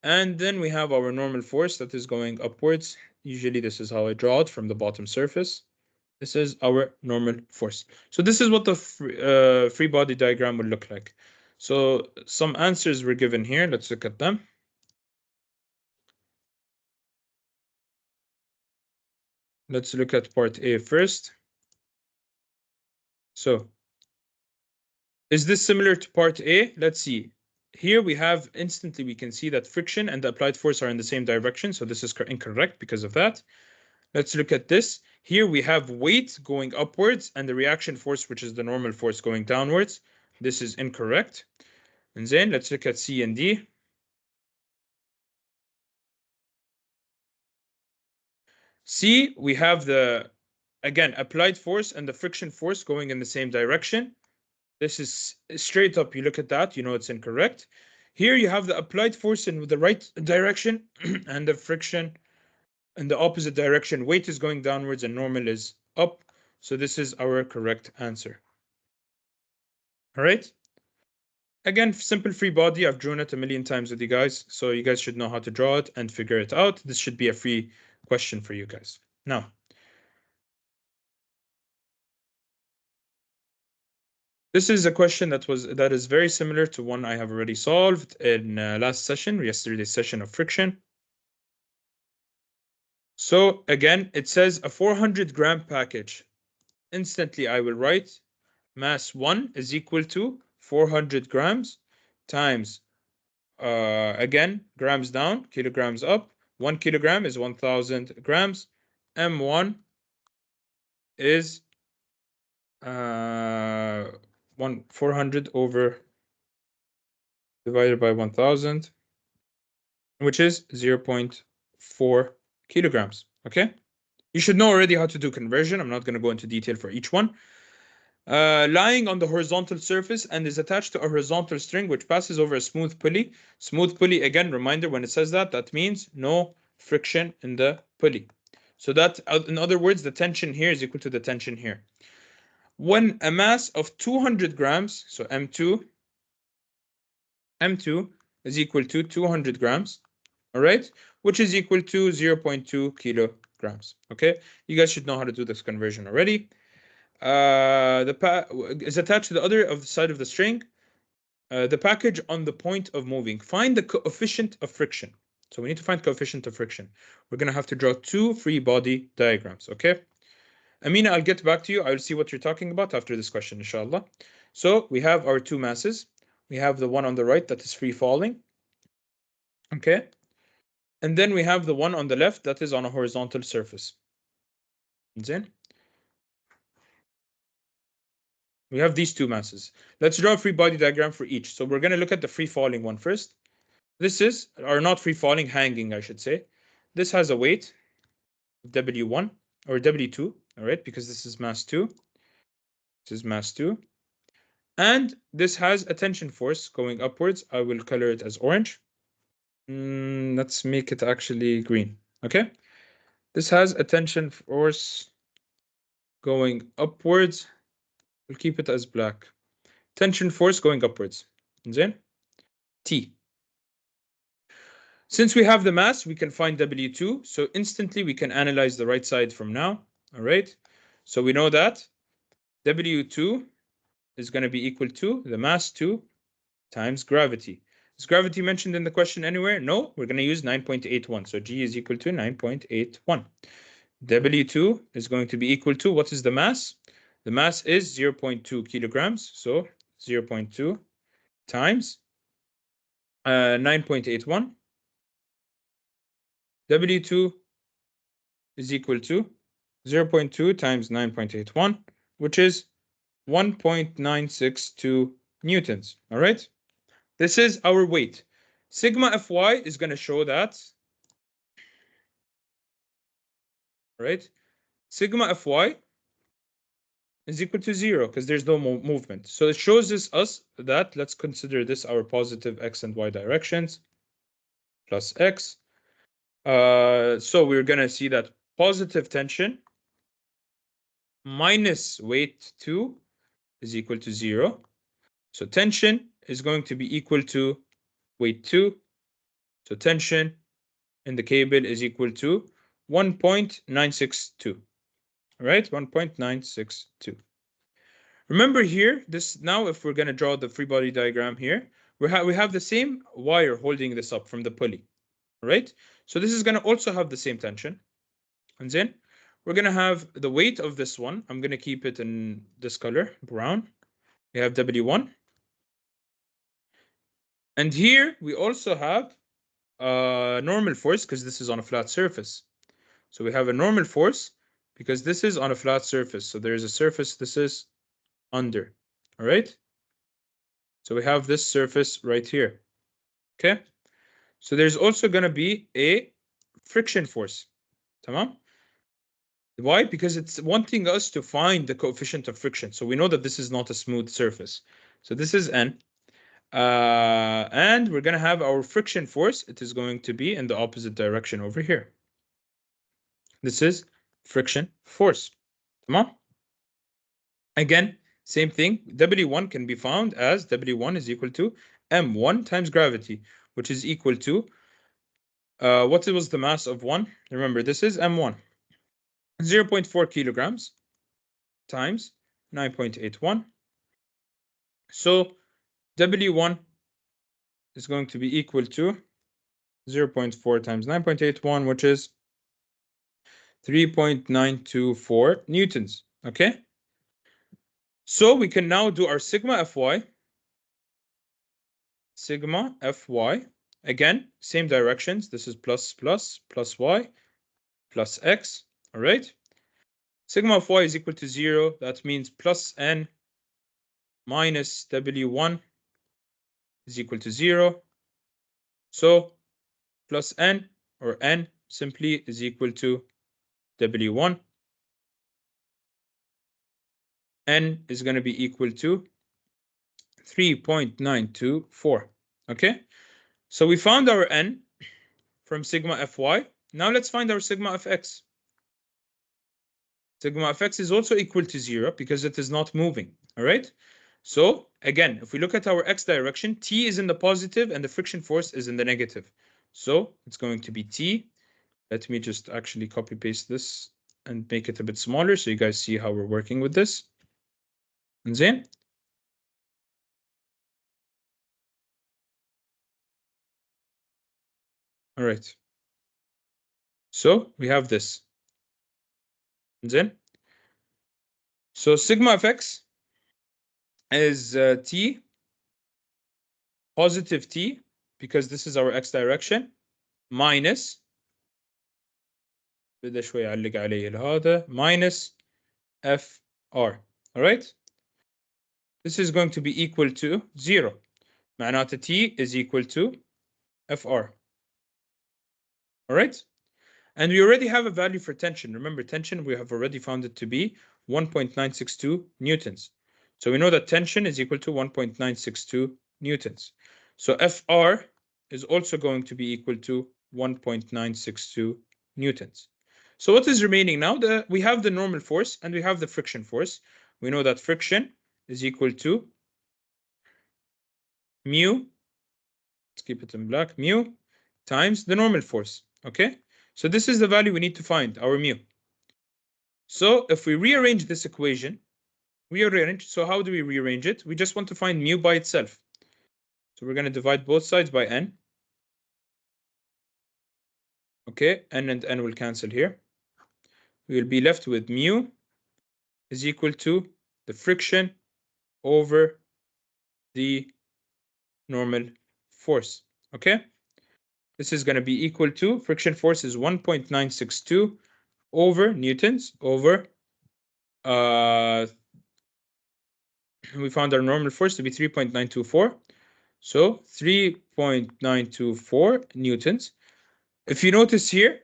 And then we have our normal force that is going upwards Usually this is how I draw it from the bottom surface. This is our normal force. So this is what the free body diagram would look like. So some answers were given here. Let's look at them. Let's look at part A first. So is this similar to part A? Let's see. Here we have instantly we can see that friction and the applied force are in the same direction. So this is incorrect because of that. Let's look at this. Here we have weight going upwards and the reaction force, which is the normal force, going downwards. This is incorrect. And then let's look at C and D. C, we have the, again, applied force and the friction force going in the same direction. This is straight up. You look at that, you know it's incorrect. Here you have the applied force in the right direction and the friction in the opposite direction. Weight is going downwards and normal is up. So this is our correct answer. All right. Again, simple free body. I've drawn it a million times with you guys, so you guys should know how to draw it and figure it out. This should be a free question for you guys. Now, this is a question that is very similar to one I have already solved in last session, yesterday's session of friction. So again, it says a 400-gram package. Instantly, I will write mass 1 is equal to 400 grams times, again, grams down, kilograms up. 1 kilogram is 1,000 grams. M1 is 400 over divided by 1,000, which is 0.4 kilograms. Okay, you should know already how to do conversion. I'm not going to go into detail for each one. Lying on the horizontal surface and is attached to a horizontal string which passes over a smooth pulley. Smooth pulley, again, reminder, when it says that, that means no friction in the pulley. So that, in other words, the tension here is equal to the tension here. When a mass of 200 grams, so M2 is equal to 200 grams, all right, which is equal to 0.2 kilograms. Okay, you guys should know how to do this conversion already. Is attached to the other of the side of the string. The package on the point of moving. Find the coefficient of friction. So we need to find coefficient of friction. We're going to have to draw two free body diagrams, okay? Amina, I'll get back to you. I'll see what you're talking about after this question, inshallah. So we have our two masses. We have the one on the right that is free falling, okay? And then we have the one on the left that is on a horizontal surface. Then we have these two masses. Let's draw a free body diagram for each. So we're going to look at the free falling one first. This is, or not free falling, hanging, I should say. This has a weight, W1 or W2, all right, because this is mass 2. This is mass 2. And this has a tension force going upwards. I will color it as orange. Let's make it actually green, okay? This has a tension force going upwards. We'll keep it as black. Tension force going upwards. Then T. Since we have the mass, we can find W2. So instantly we can analyze the right side from now. All right. So we know that W2 is going to be equal to the mass 2 times gravity. Is gravity mentioned in the question anywhere? No, we're going to use 9.81. So G is equal to 9.81. W2 is going to be equal to, what is the mass? The mass is 0.2 kilograms. So 0.2 times 9.81. W2 is equal to 0.2 times 9.81, which is 1.962 newtons. All right. This is our weight. Sigma Fy is going to show that. All right. Sigma Fy is equal to 0 because there's no movement. So it shows us that, let's consider this our positive x and y directions, plus x. So we're going to see that positive tension minus weight 2 is equal to 0. So tension is going to be equal to weight 2. So tension in the cable is equal to 1.962. All right, 1.962. Remember here, this now if we're going to draw the free body diagram here, we have the same wire holding this up from the pulley. All right, so this is going to also have the same tension. And then we're going to have the weight of this one. I'm going to keep it in this color, brown. We have W1. And here we also have normal force because this is on a flat surface. So we have a normal force because this is on a flat surface. So there's a surface, this is under. All right. So we have this surface right here. Okay. So there's also going to be a friction force. Tamam? Why? Because it's wanting us to find the coefficient of friction. So we know that this is not a smooth surface. So this is N. And we're going to have our friction force. It is going to be in the opposite direction over here. This is friction force. Come on. Again, same thing. W1 can be found as W1 is equal to M1 times gravity, which is equal to, what was the mass of 1? Remember, this is M1. 0.4 kilograms times 9.81. So W1 is going to be equal to 0.4 times 9.81, which is 3.924 newtons. Okay. So we can now do our sigma Fy. Sigma Fy. Again, same directions. This is plus y plus x. All right. Sigma of y is equal to 0. That means plus n minus W1 is equal to 0. So plus n, or n simply, is equal to W1. N is going to be equal to 3.924. Okay. So we found our n from sigma Fy. Now let's find our sigma of x. Sigma of x is also equal to 0 because it is not moving. All right. So again, if we look at our x direction, t is in the positive and the friction force is in the negative. So it's going to be t. Let me just actually copy paste this and make it a bit smaller so you guys see how we're working with this. And then all right. So we have this. And then so sigma of x is t, positive t, because this is our x direction, minus بدأ شوي يعلق علي هذا minus FR. All right. This is going to be equal to 0. معناته T is equal to FR. All right. And we already have a value for tension. Remember, tension, we have already found it to be 1.962 newtons. So we know that tension is equal to 1.962 newtons. So FR is also going to be equal to 1.962 newtons. So what is remaining now? We have the normal force and we have the friction force. We know that friction is equal to mu, let's keep it in black, mu times the normal force. Okay, so this is the value we need to find, our mu. So if we rearrange this equation, so how do we rearrange it? We just want to find mu by itself. So we're going to divide both sides by n. Okay, n and n will cancel here. We will be left with mu is equal to the friction over the normal force. Okay, this is going to be equal to, friction force is 1.962 over newtons over, we found our normal force to be 3.924. So 3.924 newtons. If you notice here,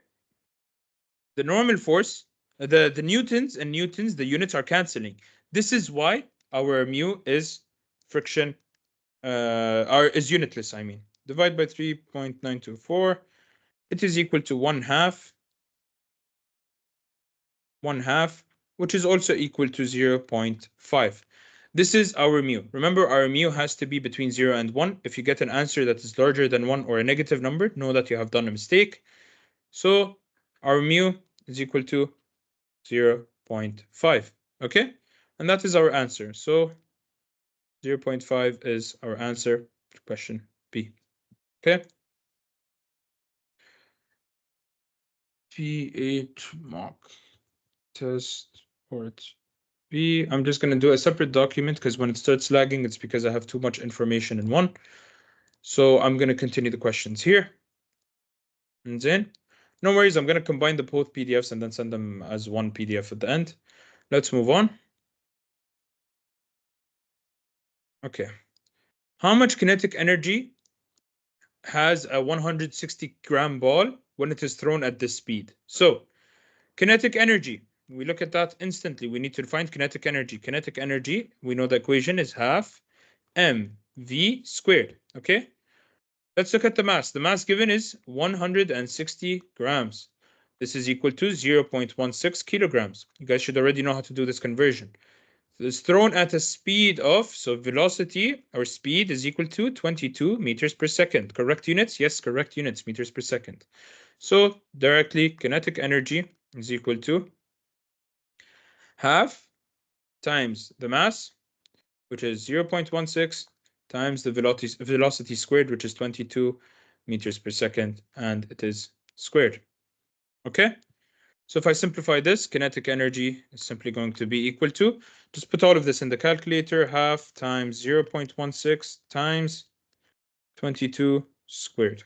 the normal force, the newtons and newtons, the units are canceling. This is why our mu is friction, is unitless, I mean. Divide by 3.924, it is equal to 1/2, which is also equal to 0.5. This is our mu. Remember, our mu has to be between 0 and 1. If you get an answer that is larger than 1 or a negative number, know that you have done a mistake. So Our mu is equal to 0.5. Okay? And that is our answer. So 0.5 is our answer to question B. Okay? PH mock test port B. I'm just going to do a separate document because when it starts lagging, it's because I have too much information in one. So I'm going to continue the questions here. And then, no worries, I'm going to combine the both PDFs and then send them as one PDF at the end. Let's move on. Okay. How much kinetic energy has a 160-gram ball when it is thrown at this speed? So, kinetic energy, we look at that instantly. We need to find kinetic energy. Kinetic energy, we know the equation is half mv squared. Okay? Let's look at the mass. The mass given is 160 grams. This is equal to 0.16 kilograms. You guys should already know how to do this conversion. It's thrown at a speed of, so velocity or speed is equal to 22 meters per second. Correct units? Yes, correct units, meters per second. So directly kinetic energy is equal to half times the mass, which is 0.16, times the velocity squared, which is 22 meters per second, and it is squared. Okay? So if I simplify this, kinetic energy is simply going to be equal to, just put all of this in the calculator, half times 0.16 times 22 squared.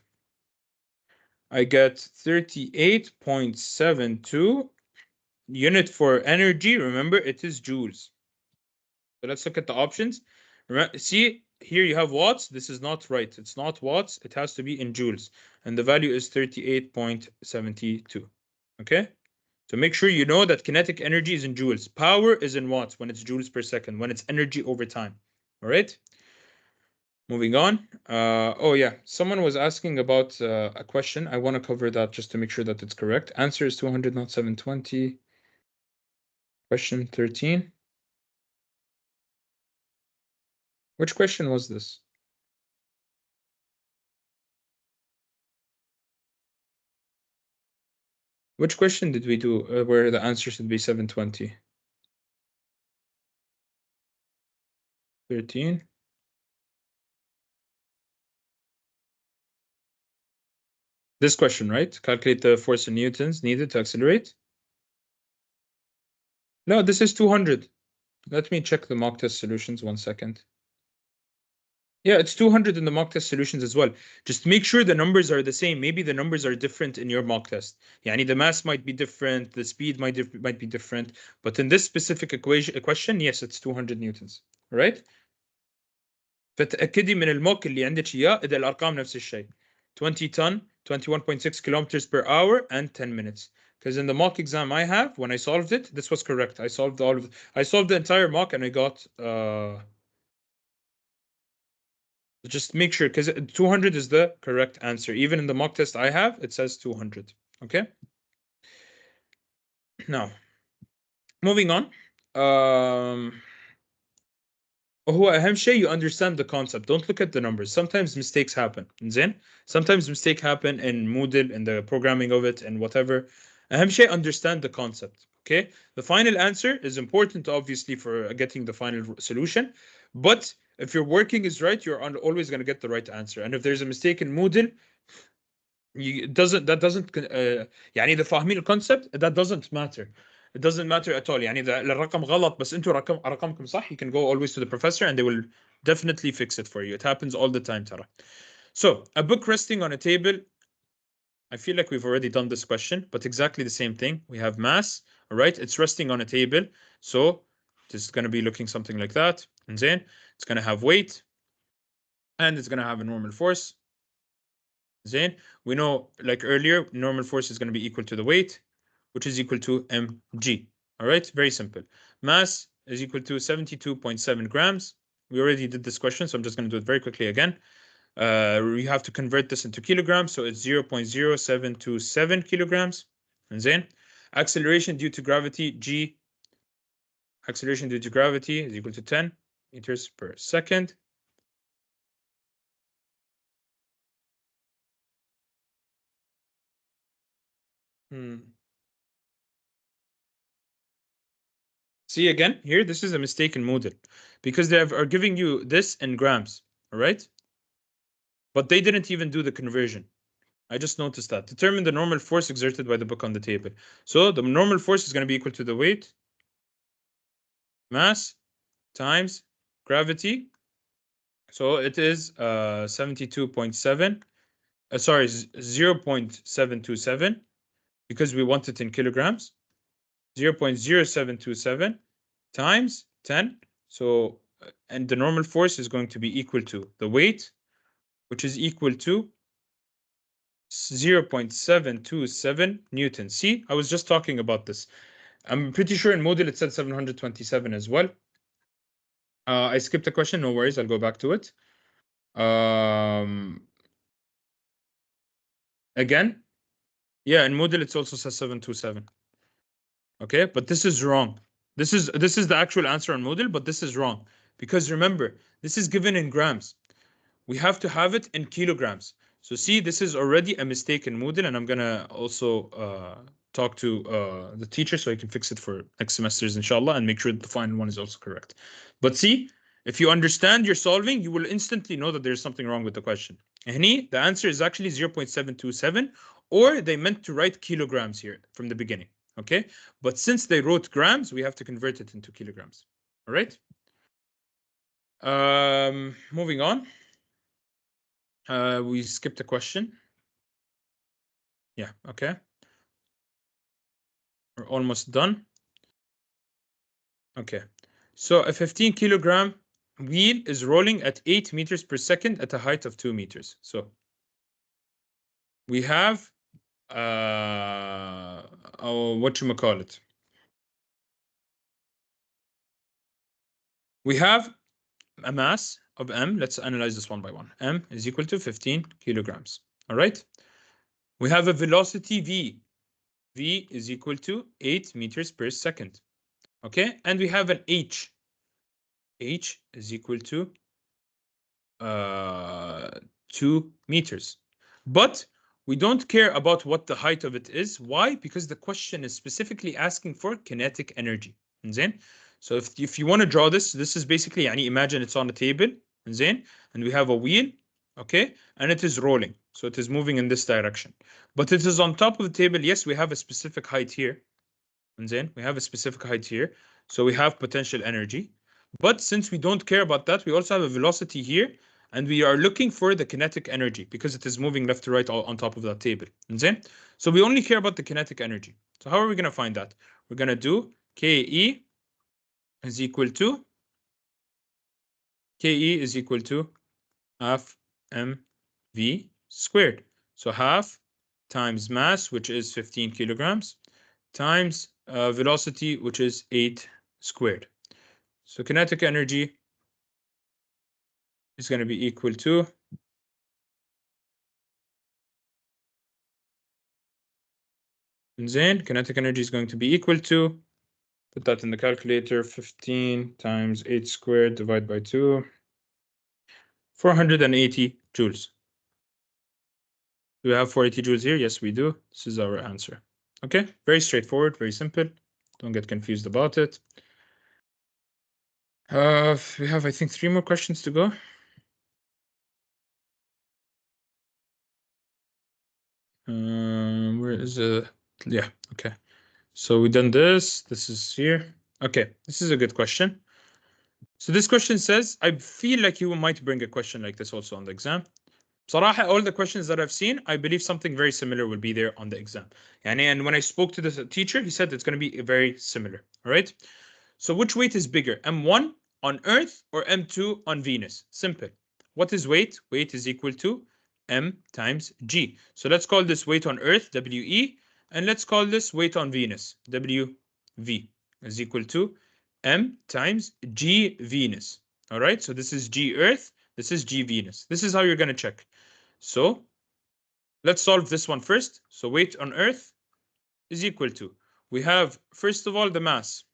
I get 38.72 unit for energy. Remember, it is joules. So let's look at the options. See, here you have watts. This is not right. It's not watts. It has to be in joules. And the value is 38.72. Okay? So make sure you know that kinetic energy is in joules. Power is in watts when it's joules per second, when it's energy over time. All right? Moving on. Oh, yeah. Someone was asking about a question. I want to cover that just to make sure that it's correct. Answer is 200, not 720. Question 13. Which question was this? Which question did we do where the answer should be 720? 13. This question, right? Calculate the force in newtons needed to accelerate. No, this is 200. Let me check the mock test solutions 1 second. Yeah, it's 200 in the mock test solutions as well. Just make sure the numbers are the same. Maybe the numbers are different in your mock test. Yani the mass might be different, the speed might be different, but in this specific equation, yes, it's 200 newtons, right? فتأكدي من الموك اللي عندك إياه إذا الأرقام نفس الشيء. 20 ton, 21.6 kilometers per hour, and 10 minutes. Because in the mock exam I have, when I solved it, this was correct. I solved the entire mock and I got just make sure, because 200 is the correct answer. Even in the mock test I have, it says 200. Okay? Now, moving on. هو أهم شيء you understand the concept. Don't look at the numbers. Sometimes mistakes happen. زين? Sometimes mistakes happen in Moodle, in the programming of it, and whatever. أهم شيء understand the concept. Okay? The final answer is important, obviously, for getting the final solution. But if your working is right, you're always going to get the right answer. And if there's a mistake in Moodle, that doesn't يعني اذا فاهمين الكونسبت that doesn't matter. It doesn't matter at all. يعني اذا الرقم غلط بس انتم رقمكم صح, you can go always to the professor and they will definitely fix it for you. It happens all the time, ترى. So a book resting on a table. I feel like we've already done this question, but exactly the same thing. We have mass, all right? It's resting on a table, so this is going to be looking something like that. And then it's going to have weight, and it's going to have a normal force. Zain, we know, like earlier, normal force is going to be equal to the weight, which is equal to mg. All right, very simple. Mass is equal to 72.7 grams. We already did this question, so I'm just going to do it very quickly again. You have to convert this into kilograms, so it's 0.0727 kilograms. And then acceleration due to gravity, g, acceleration due to gravity is equal to 10 meters per second. See again here, this is a mistaken model because they are giving you this in grams, all right? But they didn't even do the conversion. I just noticed that. Determine the normal force exerted by the book on the table. So the normal force is going to be equal to the weight, mass, times gravity. So it is 72.7. Sorry, 0.727 because we want it in kilograms. 0.0727 times 10. So, and the normal force is going to be equal to the weight, which is equal to 0.727 newtons. See, I was just talking about this. I'm pretty sure in model it said 727 as well. I skipped a question, no worries, I'll go back to it. Again, yeah, in model it also says 727. Okay, but this is wrong. This is the actual answer on model, but this is wrong because remember, this is given in grams. We have to have it in kilograms. So see, this is already a mistake in Moodle, and I'm gonna also talk to the teacher so I can fix it for next semesters, inshallah, and make sure that the final one is also correct. But see, if you understand your solving, you will instantly know that there's something wrong with the question. And the answer is actually 0.727, or they meant to write kilograms here from the beginning. Okay, but since they wrote grams, we have to convert it into kilograms. All right. Moving on. We skipped a question. Yeah, okay. We're almost done. Okay. So a 15 kilogram wheel is rolling at 8 meters per second at a height of 2 meters. So we have whatchamacallit. We have a mass of M. Let's analyze this one by one. M is equal to 15 kilograms. All right. We have a velocity V. V is equal to 8 meters per second. Okay. And we have an H. H is equal to 2 meters. But we don't care about what the height of it is. Why? Because the question is specifically asking for kinetic energy. زين? So if you want to draw this is basically يعني imagine it's on a table زين? And we have a wheel, okay, and it is rolling. So it is moving in this direction. But it is on top of the table. Yes, we have a specific height here. زين? We have a specific height here. So we have potential energy. But since we don't care about that, we also have a velocity here, and we are looking for the kinetic energy because it is moving left to right on top of that table. So we only care about the kinetic energy. So how are we going to find that? We're going to do KE is equal to half mv squared. So half times mass, which is 15 kilograms, times velocity, which is 8 squared. So kinetic energy is going to be equal to kinetic energy is going to be equal to, put that in the calculator, 15 times 8 squared divided by 2, 480 joules. Do we have 480 joules here? Yes, we do. This is our answer. Okay, very straightforward, very simple. Don't get confused about it. We have, I think, 3 more questions to go. Where is it? Yeah, okay. So we done this. This is here. Okay, this is a good question. So this question says, I feel like you might bring a question like this also on the exam. بصراحة, all the questions that I've seen, I believe something very similar will be there on the exam. And when I spoke to the teacher, he said it's going to be very similar. All right. So which weight is bigger, M1 on Earth or M2 on Venus? Simple. What is weight? Weight is equal to M times G. So let's call this weight on Earth, WE, and let's call this weight on Venus, WV, is equal to M times G Venus. All right. So this is G Earth. This is G Venus. This is how you're going to check. So let's solve this one first. So weight on Earth is equal to, we have, first of all, the mass.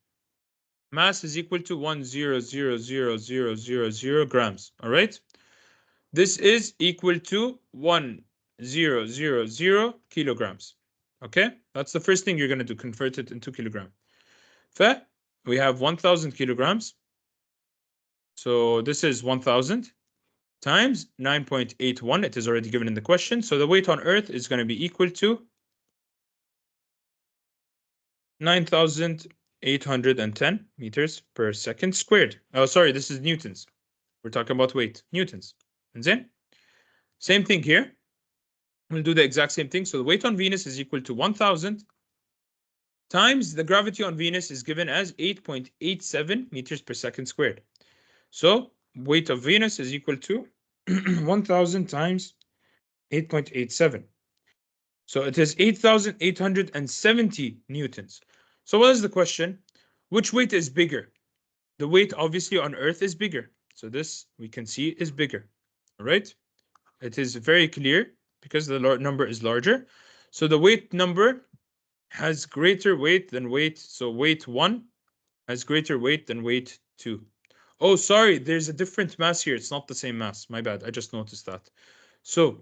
Mass is equal to 1,000,000 grams. All right. This is equal to 1,000 kilograms. Okay, that's the first thing you're going to do, convert it into kilogram. Fair? We have 1,000 kilograms. So this is 1,000 times 9.81. It is already given in the question. So the weight on Earth is going to be equal to 9,810 meters per second squared. Oh, sorry, this is newtons. We're talking about weight, newtons. And then, same thing here. We'll do the exact same thing. So the weight on Venus is equal to 1,000 times the gravity on Venus is given as 8.87 meters per second squared. So weight of Venus is equal to 1,000 times 8.87. So it is 8,870 newtons. So what is the question? Which weight is bigger? The weight obviously on Earth is bigger. So this we can see is bigger. All right. It is very clear because the number is larger. So the weight number has greater weight than weight. So weight 1 has greater weight than weight 2. Oh, sorry, there's a different mass here. It's not the same mass. My bad. I just noticed that. So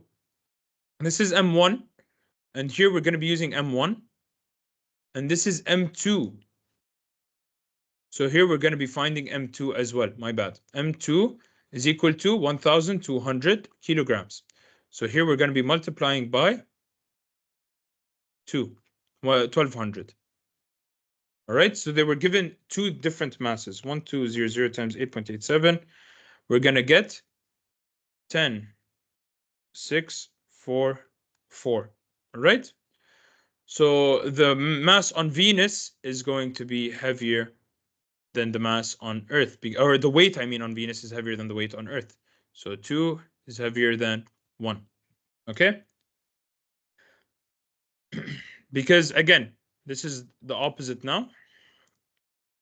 this is M1, and here we're going to be using M1, and this is M2. So here we're going to be finding M2 as well. My bad. M2 is equal to 1,200 kilograms. So here we're going to be multiplying by 1,200. All right, so they were given two different masses, 1,200 times 8.87. We're going to get 10,644. All right, so the mass on Venus is going to be heavier than the mass on Earth, or the weight, I mean, on Venus is heavier than the weight on Earth. So 2 is heavier than 1. Okay? Because again, this is the opposite now.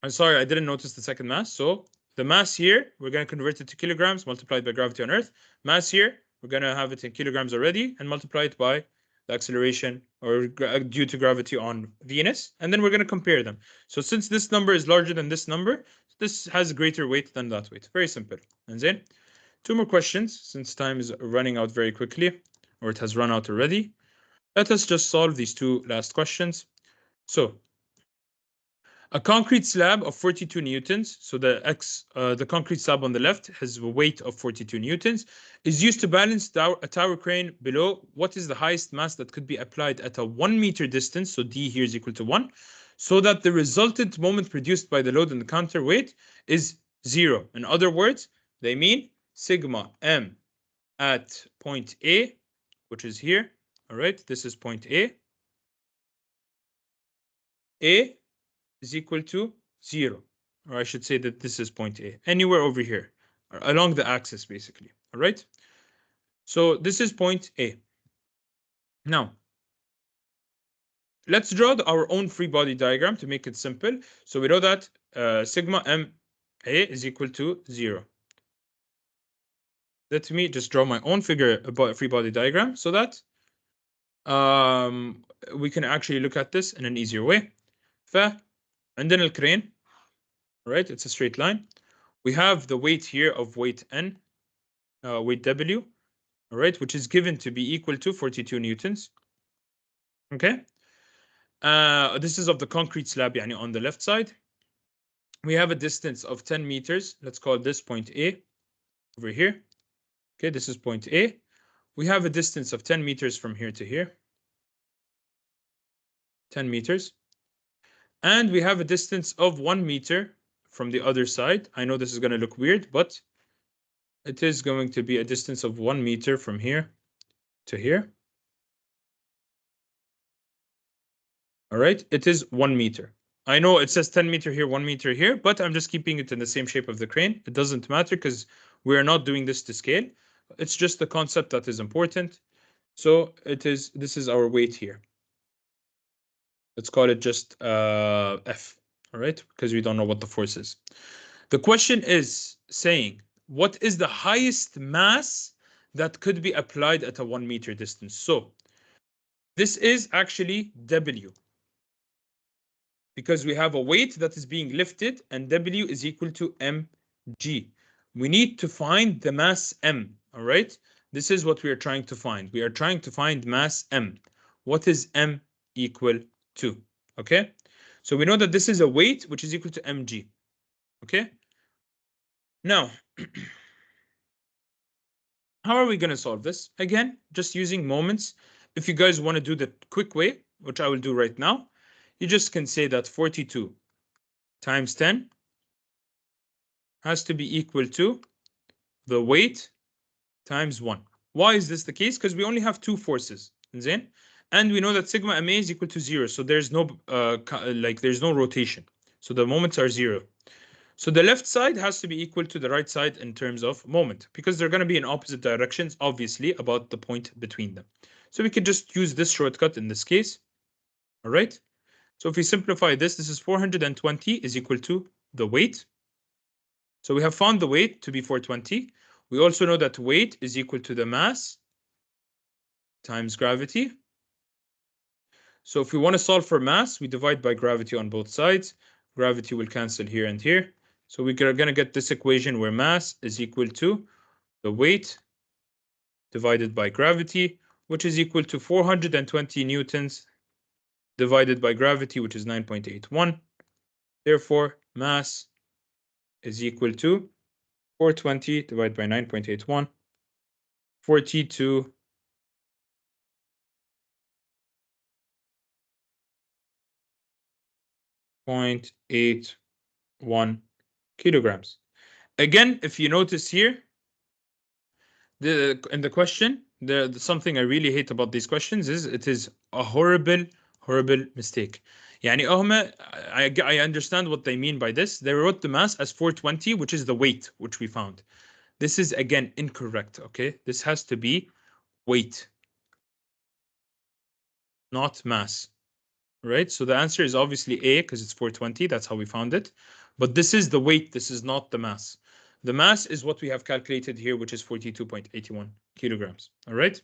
I'm sorry, I didn't notice the second mass. So the mass here, we're going to convert it to kilograms multiplied by gravity on Earth. Mass here, we're going to have it in kilograms already and multiply it by the acceleration or due to gravity on Venus. And then we're going to compare them. So since this number is larger than this number, this has greater weight than that weight. Very simple. And then two more questions since time is running out very quickly, or it has run out already. Let us just solve these two last questions. So a concrete slab of 42 newtons, so the concrete slab on the left has a weight of 42 newtons, is used to balance a tower crane below. What is the highest mass that could be applied at a 1 meter distance? So D here is equal to 1, so that the resultant moment produced by the load and the counterweight is 0. In other words, they mean sigma M at point A, which is here. All right, this is point A. A is equal to 0, or I should say that this is point A, anywhere over here, along the axis, basically. All right. So this is point A. Now, let's draw our own free body diagram to make it simple. So we know that sigma M A is equal to 0. Let me just draw my own free body diagram so that we can actually look at this in an easier way. عندنا الكرين, right? It's a straight line. We have the weight here of weight N, weight W, all right, which is given to be equal to 42 newtons. Okay. This is of the concrete slab, yani on the left side. We have a distance of 10 meters. Let's call this point A over here. Okay, this is point A. We have a distance of 10 meters from here to here. 10 meters. And we have a distance of 1 meter from the other side. I know this is going to look weird, but it is going to be a distance of 1 meter from here to here. All right, it is 1 meter. I know it says 10 meter here, 1 meter here, but I'm just keeping it in the same shape of the crane. It doesn't matter because we are not doing this to scale. It's just the concept that is important. So this is our weight here. Let's call it just F, all right? Because we don't know what the force is. The question is saying, what is the highest mass that could be applied at a 1 meter distance? So this is actually W, because we have a weight that is being lifted and W is equal to mg. We need to find the mass M, all right? This is what we are trying to find. We are trying to find mass M. What is M equal to. Okay? So we know that this is a weight, which is equal to mg. Okay? Now, how are we going to solve this? Again, just using moments. If you guys want to do the quick way, which I will do right now, you just can say that 42 times 10 has to be equal to the weight times 1. Why is this the case? Because we only have two forces. And we know that sigma ma is equal to 0. So there's no there's no rotation. So the moments are 0. So the left side has to be equal to the right side in terms of moment, because they're going to be in opposite directions, obviously, about the point between them. So we could just use this shortcut in this case. All right. So if we simplify this, this is 420 is equal to the weight. So we have found the weight to be 420. We also know that weight is equal to the mass times gravity. So if we want to solve for mass, we divide by gravity on both sides. Gravity will cancel here and here. So we're going to get this equation where mass is equal to the weight divided by gravity, which is equal to 420 newtons divided by gravity, which is 9.81. Therefore, mass is equal to 420 divided by 9.81, 42.81 kilograms. Again, if you notice here, in the question, something I really hate about these questions is it is a horrible mistake. يعني I understand what they mean by this. They wrote the mass as 420, which is the weight, which we found. This is, again, incorrect, okay? This has to be weight, not mass, right? So the answer is obviously A, because it's 420. That's how we found it. But this is the weight. This is not the mass. The mass is what we have calculated here, which is 42.81 kilograms. All right.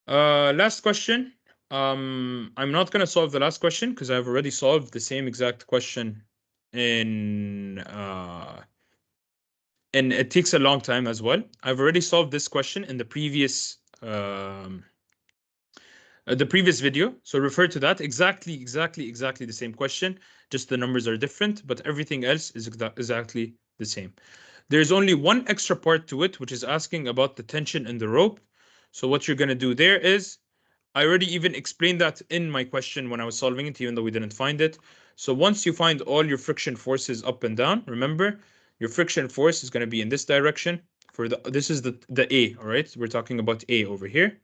Last question. I'm not going to solve the last question because I've already solved the same exact question and it takes a long time as well. I've already solved this question in the previous video, so refer to that. Exactly the same question, just the numbers are different, but everything else is exactly the same. There's only one extra part to it, which is asking about the tension in the rope. So what you're going to do there is, I already even explained that in my question when I was solving it, even though we didn't find it. So once you find all your friction forces up and down, remember, your friction force is going to be in this direction. This is the A, all right? We're talking about A over here.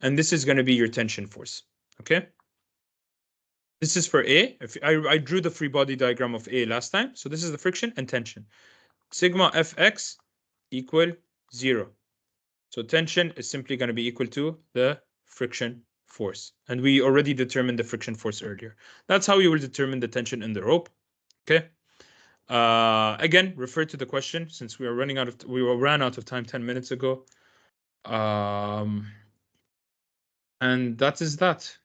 And this is going to be your tension force, okay? This is for A. If I drew the free body diagram of A last time. So this is the friction and tension. Sigma Fx equal 0. So tension is simply going to be equal to the friction force. And we already determined the friction force earlier. That's how you will determine the tension in the rope, okay? Again, refer to the question since we ran out of time 10 minutes ago. And that is that.